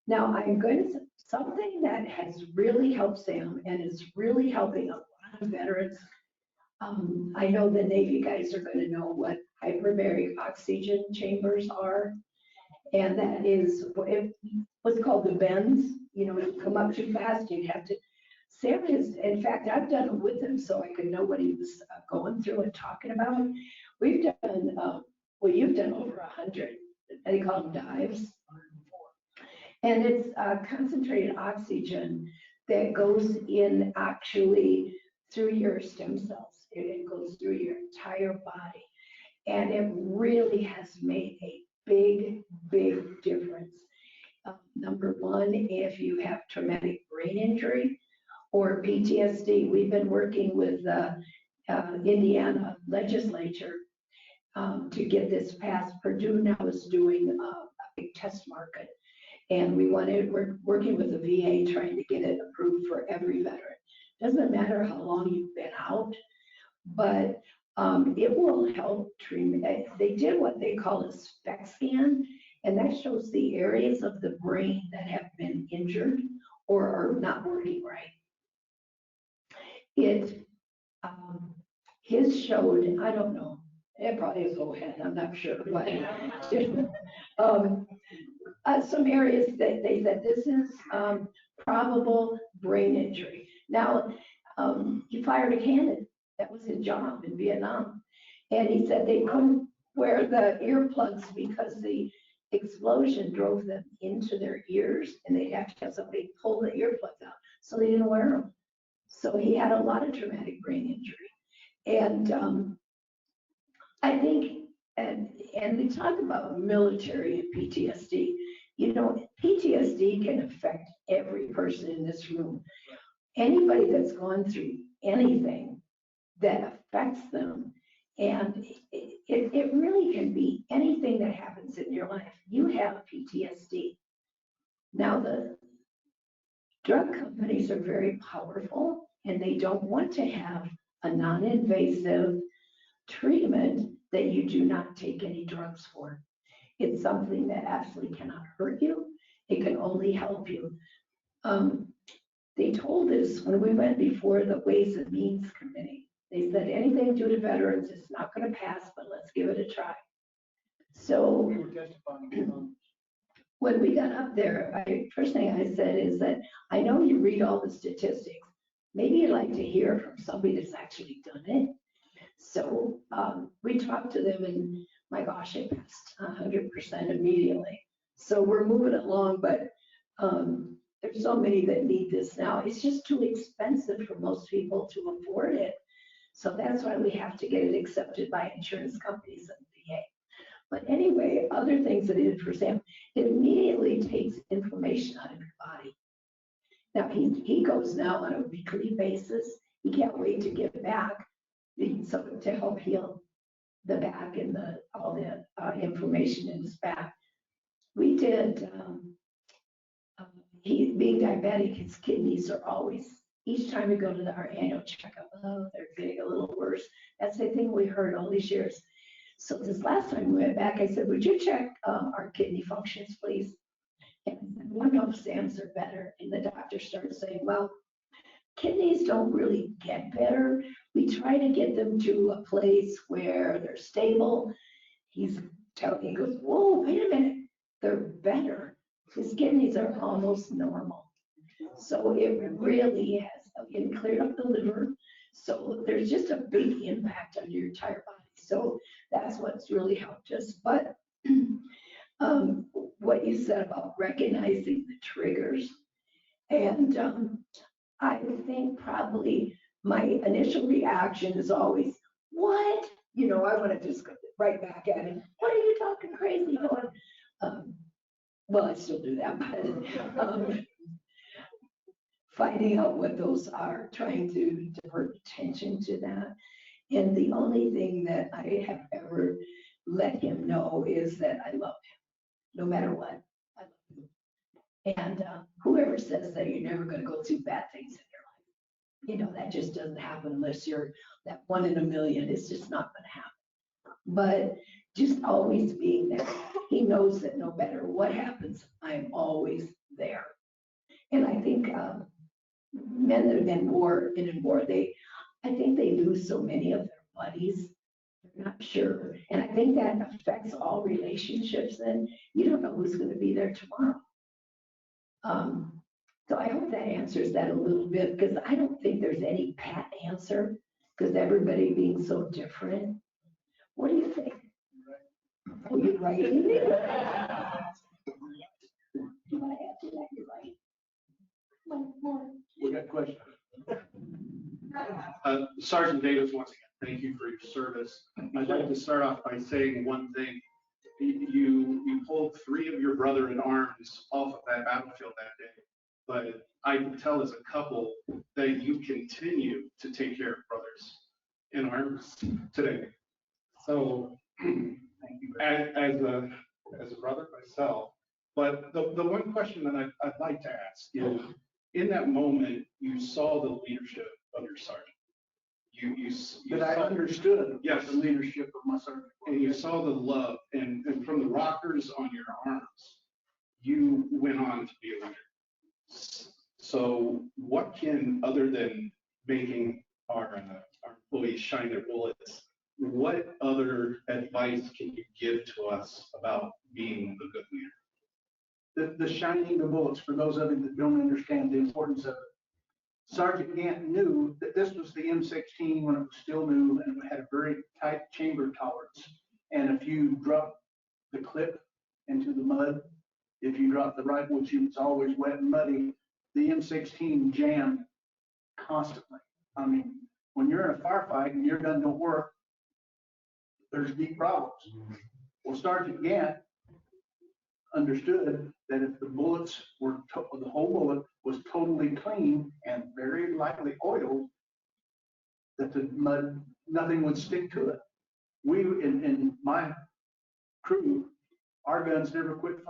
[SPEAKER 4] Now I'm going to say something that has really helped Sam and is really helping a lot of veterans. I know the Navy guys are going to know what hyperbaric oxygen chambers are. And that is what's called the bends. You know, you come up too fast, you'd have to. Sam is, in fact, I've done it with him so I could know what he was going through and talking about. We've done, well, you've done over 100. They call them dives. And it's concentrated oxygen that goes in actually through your stem cells. It goes through your entire body. And it really has made a big, big difference. Number one, if you have traumatic brain injury or PTSD, we've been working with the Indiana legislature to get this passed. Purdue now is doing a big test market. And we're working with the VA trying to get it approved for every veteran. Doesn't matter how long you've been out, but it will help treatment. They did what they call a Spec Scan, and that shows the areas of the brain that have been injured or are not working right. His showed, I don't know, it probably is overhead, I'm not sure, but some areas that they said this is probable brain injury. Now, he fired a cannon. That was his job in Vietnam. And he said they couldn't wear the earplugs because the explosion drove them into their ears and they'd have to have somebody pull the earplugs out. So they didn't wear them. So he had a lot of traumatic brain injury. And I think, and they talk about military and PTSD. You know, PTSD can affect every person in this room. Anybody that's gone through anything that affects them, and it really can be anything that happens in your life. You have PTSD. Now, the drug companies are very powerful, and they don't want to have a non-invasive treatment that you do not take any drugs for. It's something that absolutely cannot hurt you. It can only help you. They told us when we went before the Ways and Means Committee, they said anything due to veterans is not going to pass, but let's give it a try. So when we got up there, first thing I said is that I know you read all the statistics. Maybe you'd like to hear from somebody that's actually done it. So we talked to them, and my gosh, it passed 100% immediately. So we're moving along, but there's so many that need this now. It's just too expensive for most people to afford it. So that's why we have to get it accepted by insurance companies and VA. But anyway, other things that it did for Sam, it immediately takes information out of your body. Now he goes now on a weekly basis. He can't wait to get back so to help heal the back and all the information in his back. We did, he being diabetic, his kidneys are always, each time we go to our annual checkup, oh, they're getting a little worse. That's the thing we heard all these years. So this last time we went back, I said, would you check our kidney functions, please? And one of Sam's are better. And the doctor started saying, well, kidneys don't really get better. We try to get them to a place where they're stable. He goes, whoa, wait a minute, they're better. His kidneys are almost normal. So it really has, it cleared up the liver. So there's just a big impact on your entire body. So that's what's really helped us. But what you said about recognizing the triggers, and I think probably my initial reaction is always, what? You know, I want to just go right back at him. What are you talking crazy going? Well, I still do that, but finding out what those are, trying to divert attention to that. And the only thing that I have ever let him know is that I love him, no matter what. I love him. And whoever says that you're never going to go through bad things in your life, you know, that just doesn't happen unless you're that 1 in a million. It's just not going to happen. But just always being there. He knows that no matter what happens, I'm always there. And I think men that have been in war, I think they lose so many of their buddies. They're not sure. And I think that affects all relationships. Then you don't know who's going to be there tomorrow. So I hope that answers that a little bit, because I don't think there's any pat answer, because everybody being so different. What do you think? Oh, you're right. You want to add to that? You're right.
[SPEAKER 9] We got questions. Sergeant Davis, once again, thank you for your service. I'd like to start off by saying one thing. You pulled 3 of your brother in arms off of that battlefield that day, but I can tell as a couple that you continue to take care of brothers in arms today. So, as a brother myself, but the one question that I'd like to ask is, in that moment, you saw the leadership of your sergeant. You
[SPEAKER 11] That I
[SPEAKER 9] saw,
[SPEAKER 11] understood
[SPEAKER 9] yes,
[SPEAKER 11] the leadership of my sergeant.
[SPEAKER 9] and you saw the love, and from the rockers on your arms, you went on to be a leader. So what can, other than making our employees shine their bullets, what other advice can you give to us about being a good leader?
[SPEAKER 11] The shining the bullets, for those of you that don't understand the importance of it. Sergeant Gant knew that this was the M16 when it was still new, and it had a very tight chamber tolerance. And if you drop the clip into the mud, if you drop the rifle, which was always wet and muddy, the M16 jammed constantly. I mean, when you're in a firefight and your gun don't work, there's deep problems. Well, Sergeant Gant understood that if the bullets were, the whole bullet was totally clean and very lightly oiled, that the mud, nothing would stick to it. We, in my crew, our guns never quit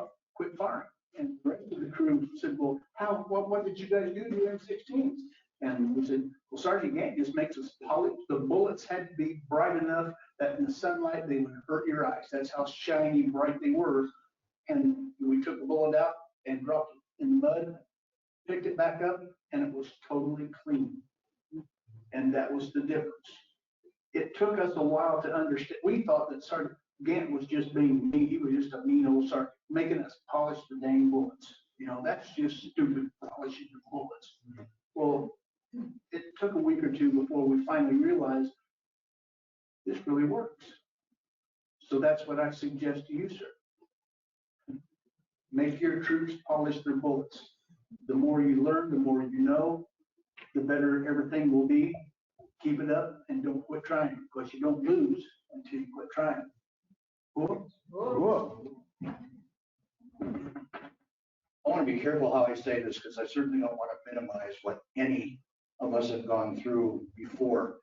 [SPEAKER 11] firing. And the rest of the crew said, well, what did you guys do to the M16s? And we said, well, Sergeant Gant just makes us polish. The bullets had to be bright enough that in the sunlight, they would hurt your eyes. That's how shiny, bright they were. And we took the bullet out and dropped it in the mud, picked it back up, and it was totally clean. And that was the difference. It took us a while to understand. We thought that Sergeant Gant was just being mean. He was just a mean old sergeant, making us polish the dang bullets. You know, that's just stupid, polishing the bullets. Well, it took a week or two before we finally realized this really works. So that's what I suggest to you, sir. Make your troops polish their bullets. The more you learn, the more you know, the better everything will be. Keep it up and don't quit trying, because you don't lose until you quit trying. Cool? Cool.
[SPEAKER 14] I want to be careful how I say this, because I certainly don't want to minimize what any of us have gone through before.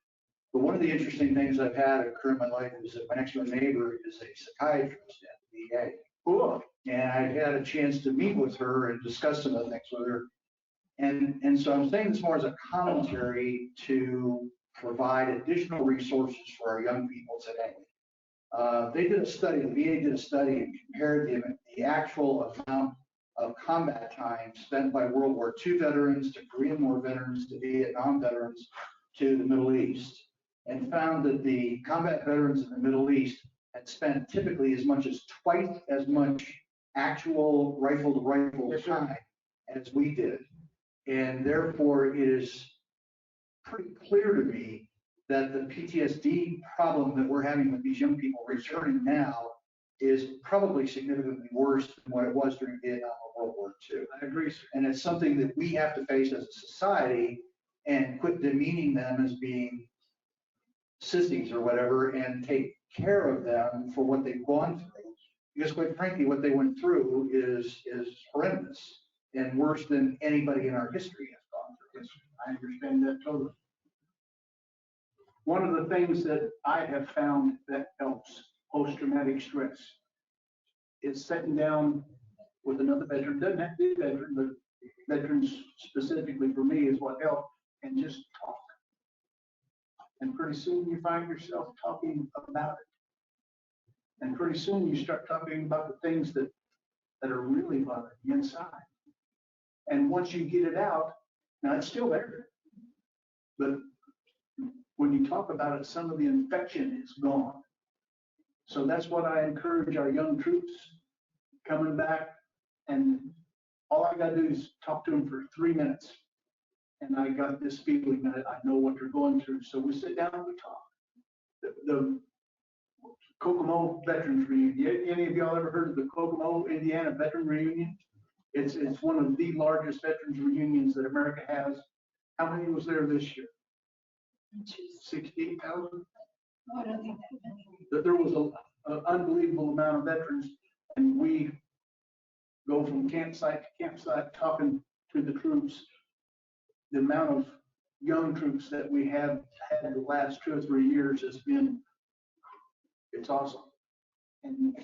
[SPEAKER 14] But one of the interesting things I've had occur in my life is that my next door neighbor is a psychiatrist at the VA.
[SPEAKER 11] Cool.
[SPEAKER 14] And I've had a chance to meet with her and discuss some of the things with her. And so I'm saying this more as a commentary to provide additional resources for our young people today. They did a study, the VA did a study and compared the actual amount of combat time spent by World War II veterans to Korean War veterans to Vietnam veterans to the Middle East, and found that the combat veterans in the Middle East had spent typically as much as twice as much actual rifle to rifle time as we did. And therefore it is pretty clear to me that the PTSD problem that we're having with these young people returning now is probably significantly worse than what it was during Vietnam or World War II.
[SPEAKER 11] I agree, sir.
[SPEAKER 14] And it's something that we have to face as a society and quit demeaning them as being sissies or whatever and take care of them for what they've gone through. Because quite frankly, what they went through is horrendous and worse than anybody in our history has gone through.
[SPEAKER 11] Yes, I understand that totally. One of the things that I have found that helps post-traumatic stress is sitting down with another veteran, doesn't have to be a veteran, but veterans specifically for me is what helped, and just talk. And pretty soon you find yourself talking about it. And pretty soon you start talking about the things that are really bothering you inside. And once you get it out, now it's still there, but when you talk about it, some of the infection is gone. So that's what I encourage our young troops coming back, and all I gotta do is talk to them for 3 minutes. And I got this feeling that I know what they're going through. So we sit down and we talk. The Kokomo Veterans Reunion. Any of y'all ever heard of the Kokomo, Indiana Veteran Reunion? It's one of the largest veterans reunions that America has. How many was there this year? 68,000?
[SPEAKER 4] I don't think that many.
[SPEAKER 11] There was an unbelievable amount of veterans, and we go from campsite to campsite talking to the troops. The amount of young troops that we have had the last 2 or 3 years has been, it's awesome. And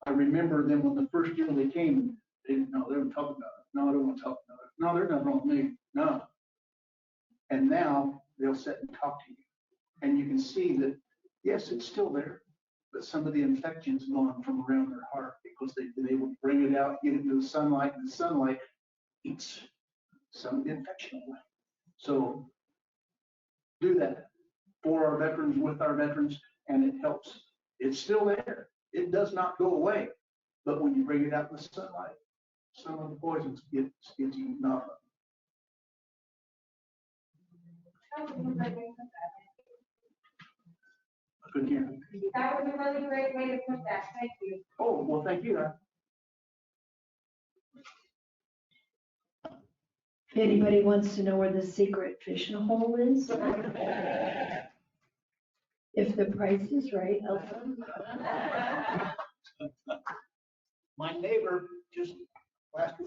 [SPEAKER 11] I remember them when the first year they came, they didn't know, they were talking about it. No, I don't want to talk about it. No, there's nothing wrong with me. No. And now they'll sit and talk to you. And you can see that, yes, it's still there, but some of the infection's gone from around their heart because they've been able to bring it out, get it into the sunlight, and the sunlight eats some of the infection away. So do that for our veterans, with our veterans, and it helps. It's still there. It does not go away. But when you bring it out in the sunlight, some of the poisons gets eaten off of. Good hear.
[SPEAKER 8] That was a really great way to put that. Thank you.
[SPEAKER 11] Oh, well, thank you.
[SPEAKER 4] If anybody wants to know where the secret fishing hole is, if the price is right,
[SPEAKER 11] My neighbor just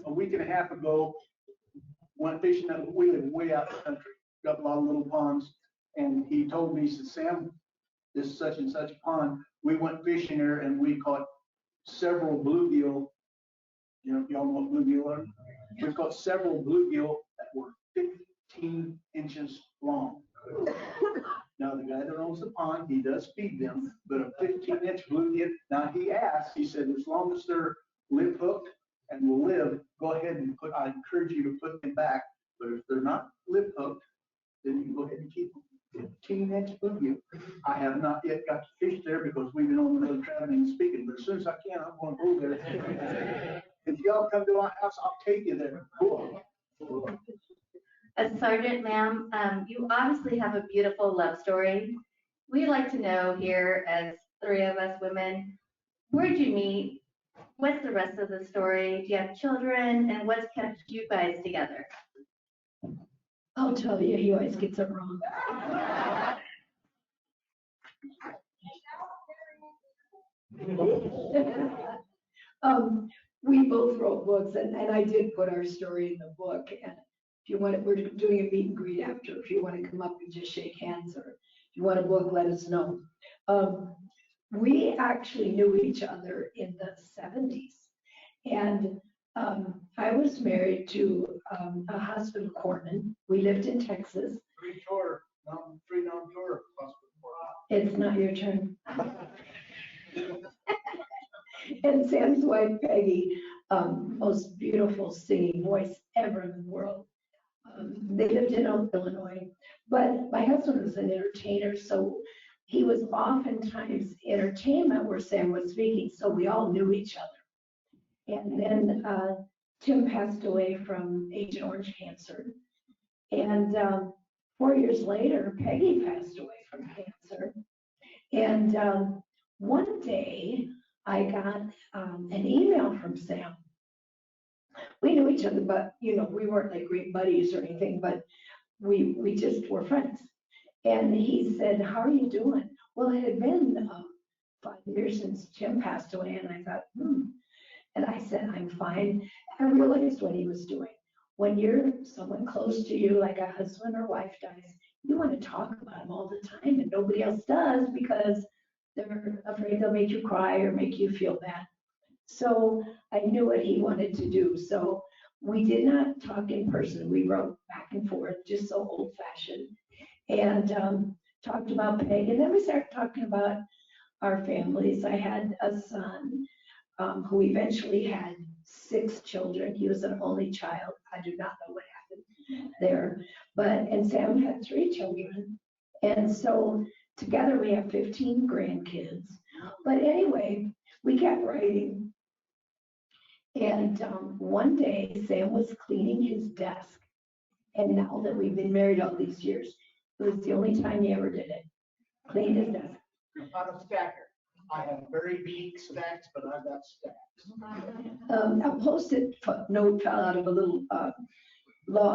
[SPEAKER 11] a week and a half ago went fishing. We live way out in the country, got a lot of little ponds, and he told me, he said, Sam, this is such and such a pond. We went fishing there and we caught several bluegill. You know, y'all know what bluegill are? We caught several bluegill that were 15 inches long. Now, the guy that owns the pond, he does feed them, but a 15-inch bluegill, now he asked, he said, as long as they're lip hooked and will live, go ahead and I encourage you to put them back. But if they're not lip hooked, then you can go ahead and keep them. 15-inch bluegill. I have not yet got to fish there because we've been on the road traveling and speaking, but as soon as I can, I'm going to go there. If y'all come to my house, I'll take you there. Cool.
[SPEAKER 15] Sergeant, ma'am, you obviously have a beautiful love story. We'd like to know here, as 3 of us women, where'd you meet? What's the rest of the story? Do you have children? And what's kept you guys together?
[SPEAKER 4] I'll tell you, he always gets it wrong. We both wrote books, and I did put our story in the book. And if you want, we're doing a meet and greet after. If you want to come up and just shake hands or you want a book, let us know. We actually knew each other in the 70s. And I was married to a hospital corpsman. We lived in Texas.
[SPEAKER 7] Free non-tour.
[SPEAKER 4] It's not your turn. And Sam's wife, Peggy, most beautiful singing voice ever in the world. They lived in Illinois, but my husband was an entertainer, so he was oftentimes entertainment where Sam was speaking, so we all knew each other. And then Tim passed away from Agent Orange cancer. And 4 years later, Peggy passed away from cancer. And one day I got an email from Sam. We knew each other, but we weren't like great buddies or anything, but we just were friends. And he said, "How are you doing?" Well, it had been 5 years since Tim passed away, and I thought, And I said, "I'm fine." I realized what he was doing. When you're someone close to you, like a husband or wife dies, you want to talk about them all the time, and nobody else does because they're afraid they'll make you cry or make you feel bad. So I knew what he wanted to do. So we did not talk in person. We wrote back and forth, just so old fashioned, and talked about Peg. And then we started talking about our families. I had a son who eventually had 6 children. He was an only child. I do not know what happened there. And Sam had 3 children. And so together we have 15 grandkids. But anyway, we kept writing. And one day Sam was cleaning his desk. And now that we've been married all these years, it was the only time he ever did it. Cleaned his desk.
[SPEAKER 7] I'm a stacker. I have very big stacks, but I've got stacks.
[SPEAKER 4] A post-it note fell out of a little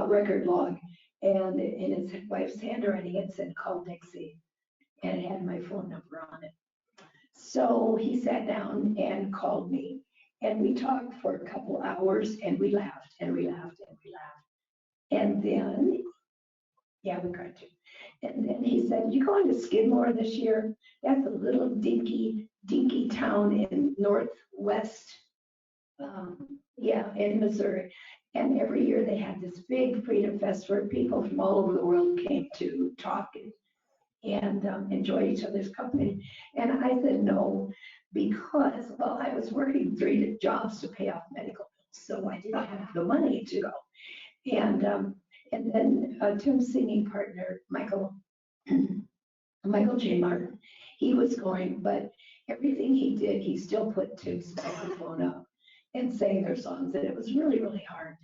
[SPEAKER 4] record log, and in his wife's handwriting it said, "Call Dixie," and it had my phone number on it. So he sat down and called me, and we talked for a couple hours, and we laughed, and we laughed, and we laughed. And then, yeah, we cried too. And then he said, "You going to Skidmore this year? That's a little dinky town in northwest, in Missouri. And every year they had this big Freedom Fest where people from all over the world came to talk and enjoy each other's company." And I said no, because, I was working 3 jobs to pay off medical bills, so I didn't have the money to go. And then Tim's singing partner, Michael J. Martin, he was going, but everything he did, he still put Tim's microphone up and sang their songs, and it was really, really hard.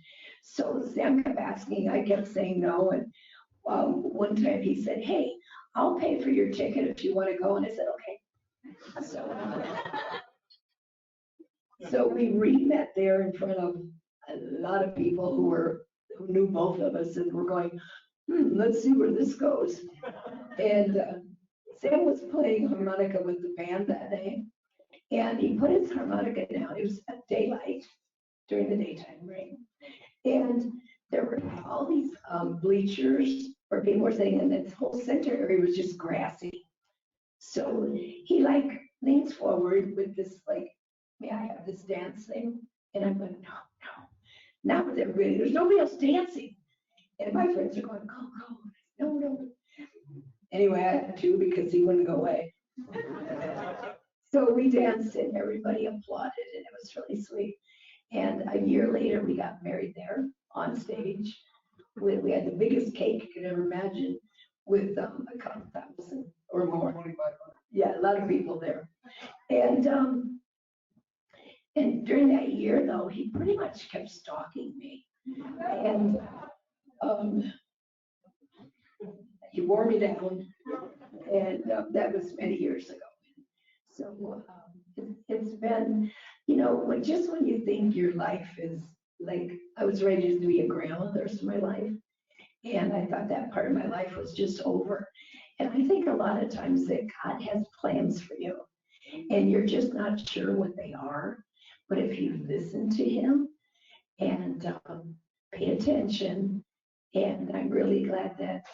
[SPEAKER 4] So Sam kept asking, I kept saying no, and one time he said, "Hey, I'll pay for your ticket if you want to go," and I said, "Okay." So we re-met there in front of a lot of people who knew both of us, and we're going, let's see where this goes. And Sam was playing harmonica with the band that day, and he put his harmonica down. It was at daylight during the daytime rain, and there were all these bleachers where people were sitting, and this whole center area was just grassy. So he leans forward with this "May I have this dance thing?" And I'm going, no. Not with everybody. There's nobody else dancing. And my friends are going, go. No. Anyway, I had to because he wouldn't go away. So we danced and everybody applauded, and it was really sweet. And a year later, we got married there on stage. We had the biggest cake you could ever imagine, with a couple thousand or more. 2,500. Yeah, a lot of people there. And during that year, though, he pretty much kept stalking me. And he wore me down. And that was many years ago. So it's been, when you think your life is I was ready to be a grandma the rest of my life. And I thought that part of my life was just over. And I think a lot of times that God has plans for you, and you're just not sure what they are. But if you listen to him and pay attention, and I'm really glad that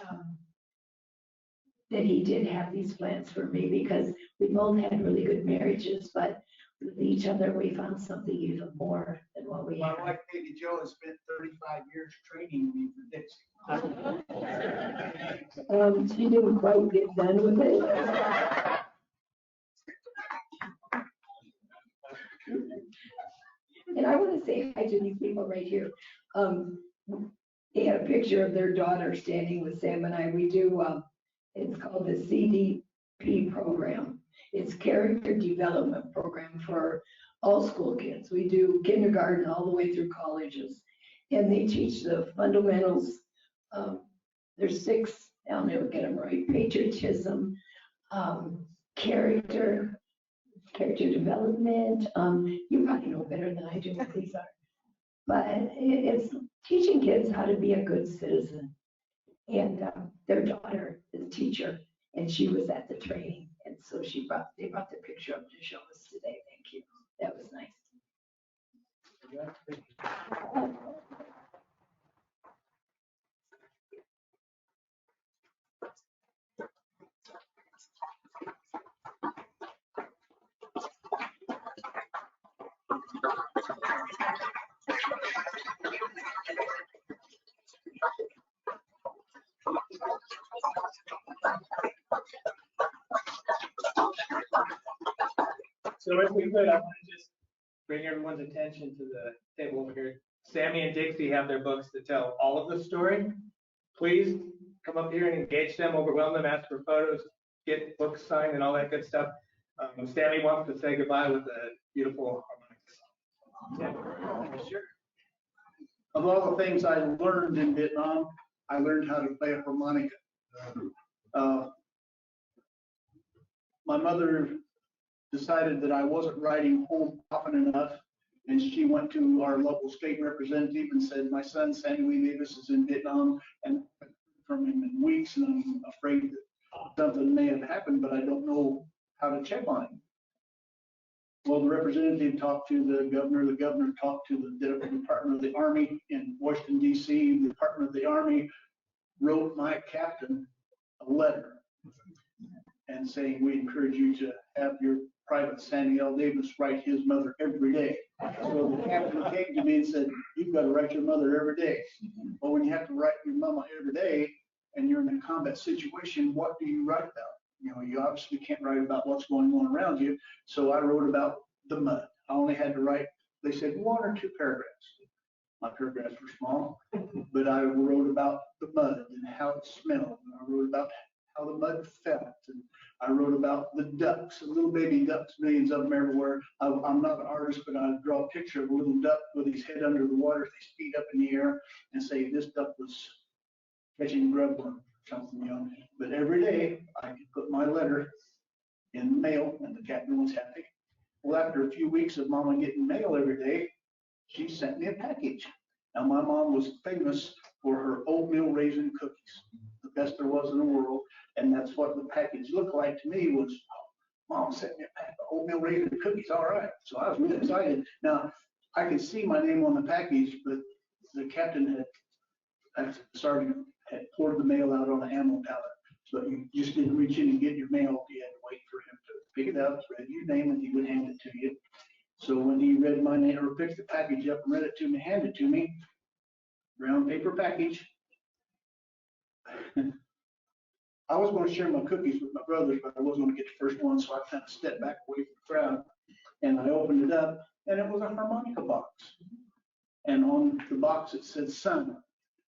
[SPEAKER 4] that he did have these plans for me, because we both had really good marriages, but with each other, we found something even more than what we
[SPEAKER 7] My
[SPEAKER 4] had.
[SPEAKER 7] wife, Katie Jo, has spent 35 years training me for Dixie.
[SPEAKER 4] She didn't quite get done with it. And I want to say hi to these people right here. They had a picture of their daughter standing with Sam and I. We do, it's called the Cdp Program. It's character development program for all school kids. We do kindergarten all the way through colleges. And they teach the fundamentals. There's 6, I'll never get them right: patriotism, character development. You probably know better than I do what these are. But it's teaching kids how to be a good citizen. And their daughter is a teacher, and she was at the training. And so they brought the picture up to show us today. Thank you. That was nice.
[SPEAKER 12] So if we could, I want to just bring everyone's attention to the table over here. Sammy and Dixie have their books to tell all of the story. Please come up here and engage them, overwhelm them, ask for photos, get books signed and all that good stuff. Sammy wants to say goodbye with a beautiful harmonica.
[SPEAKER 11] Sure. Of all the things I learned in Vietnam, I learned how to play a harmonica. My mother decided that I wasn't writing home often enough, and she went to our local state representative and said, my son, Sammy Lee Davis, is in Vietnam, and from him in weeks, and I'm afraid that something may have happened, but I don't know how to check on him. Well, the representative talked to the governor talked to the Department of the Army in Washington, D.C. The Department of the Army wrote my captain a letter and saying, we encourage you to have your Private Sammy L. Davis write his mother every day. So the captain came to me and said, you've got to write your mother every day. Well, when you have to write your mama every day and you're in a combat situation, what do you write about? You know, you obviously can't write about what's going on around you. So I wrote about the mud. I only had to write, they said 1 or 2 paragraphs. My paragraphs were small, but I wrote about the mud and how it smelled. And I wrote about how the mud felt. And I wrote about the ducks, the little baby ducks, millions of them everywhere. I'm not an artist, but I draw a picture of a little duck with his head under the water, his feet up in the air, and say this duck was catching grubworm or something, you know. But every day I could put my letter in the mail, and the captain was happy. Well, after a few weeks of Mama getting mail every day, she sent me a package. Now, my mom was famous for her oatmeal raisin cookies, the best there was in the world. And that's what the package looked like to me was, oh, Mom sent me a pack of oatmeal raisin cookies. All right. So I was really excited. Now, I could see my name on the package, but the captain the sergeant had poured the mail out on an ammo pallet. So you just didn't reach in and get your mail. You had to wait for him to pick it up, read your name, and he would hand it to you. So when he read my name or picked the package up and read it to me, handed it to me, brown paper package. I was going to share my cookies with my brothers, but I wasn't going to get the first one, so I kind of stepped back away from the crowd. And I opened it up, and it was a harmonica box. And on the box it said, "Son,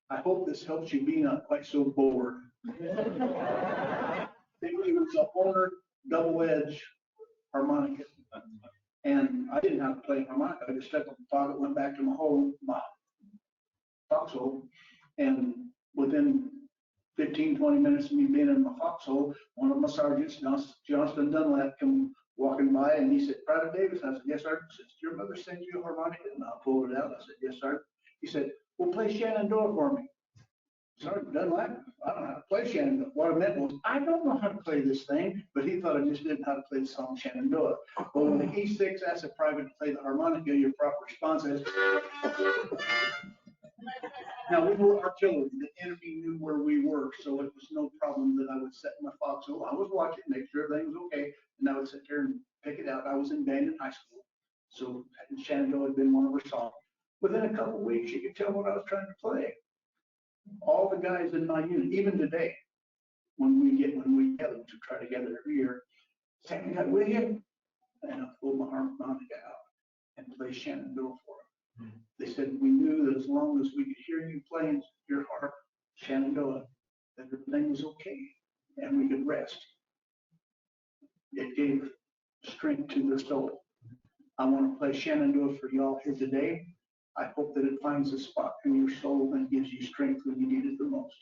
[SPEAKER 11] I hope this helps you be not quite so bored." It was a Horner double-edge harmonica. And I didn't have to play harmonica. I just stuck it in the pocket, went back to my foxhole, and within 15, 20 minutes of me being in my foxhole, one of my sergeants, Johnston Dunlap, come walking by, and he said, "Private Davis." I said, "Yes, sir." He said, "Did your mother send you a harmonica?" And I pulled it out. I said, "Yes, sir." He said, "Well, play Shenandoah for me." Sergeant Dunlap, I don't know how to play Shenandoah. What I meant was, I don't know how to play this thing, but he thought I just didn't know how to play the song Shenandoah. Well, when the E6 asks a private to play the harmonica, your proper response is, Now, we were artillery. The enemy knew where we were, so it was no problem that I would set my foxhole. I was watching, make sure everything was okay, and I would sit there and pick it out. I was in band in high school, so Shenandoah had been one of our songs. Within a couple of weeks, you could tell what I was trying to play. All the guys in my unit, even today, when we gather to try together every year, Sammy got with you, and I pulled my harmonica out and play Shenandoah for them. They said we knew that as long as we could hear you playing your harp, Shenandoah, that everything was okay and we could rest. It gave strength to the soul. I want to play Shenandoah for y'all here today. I hope that it finds a spot in your soul and gives you strength when you need it the most.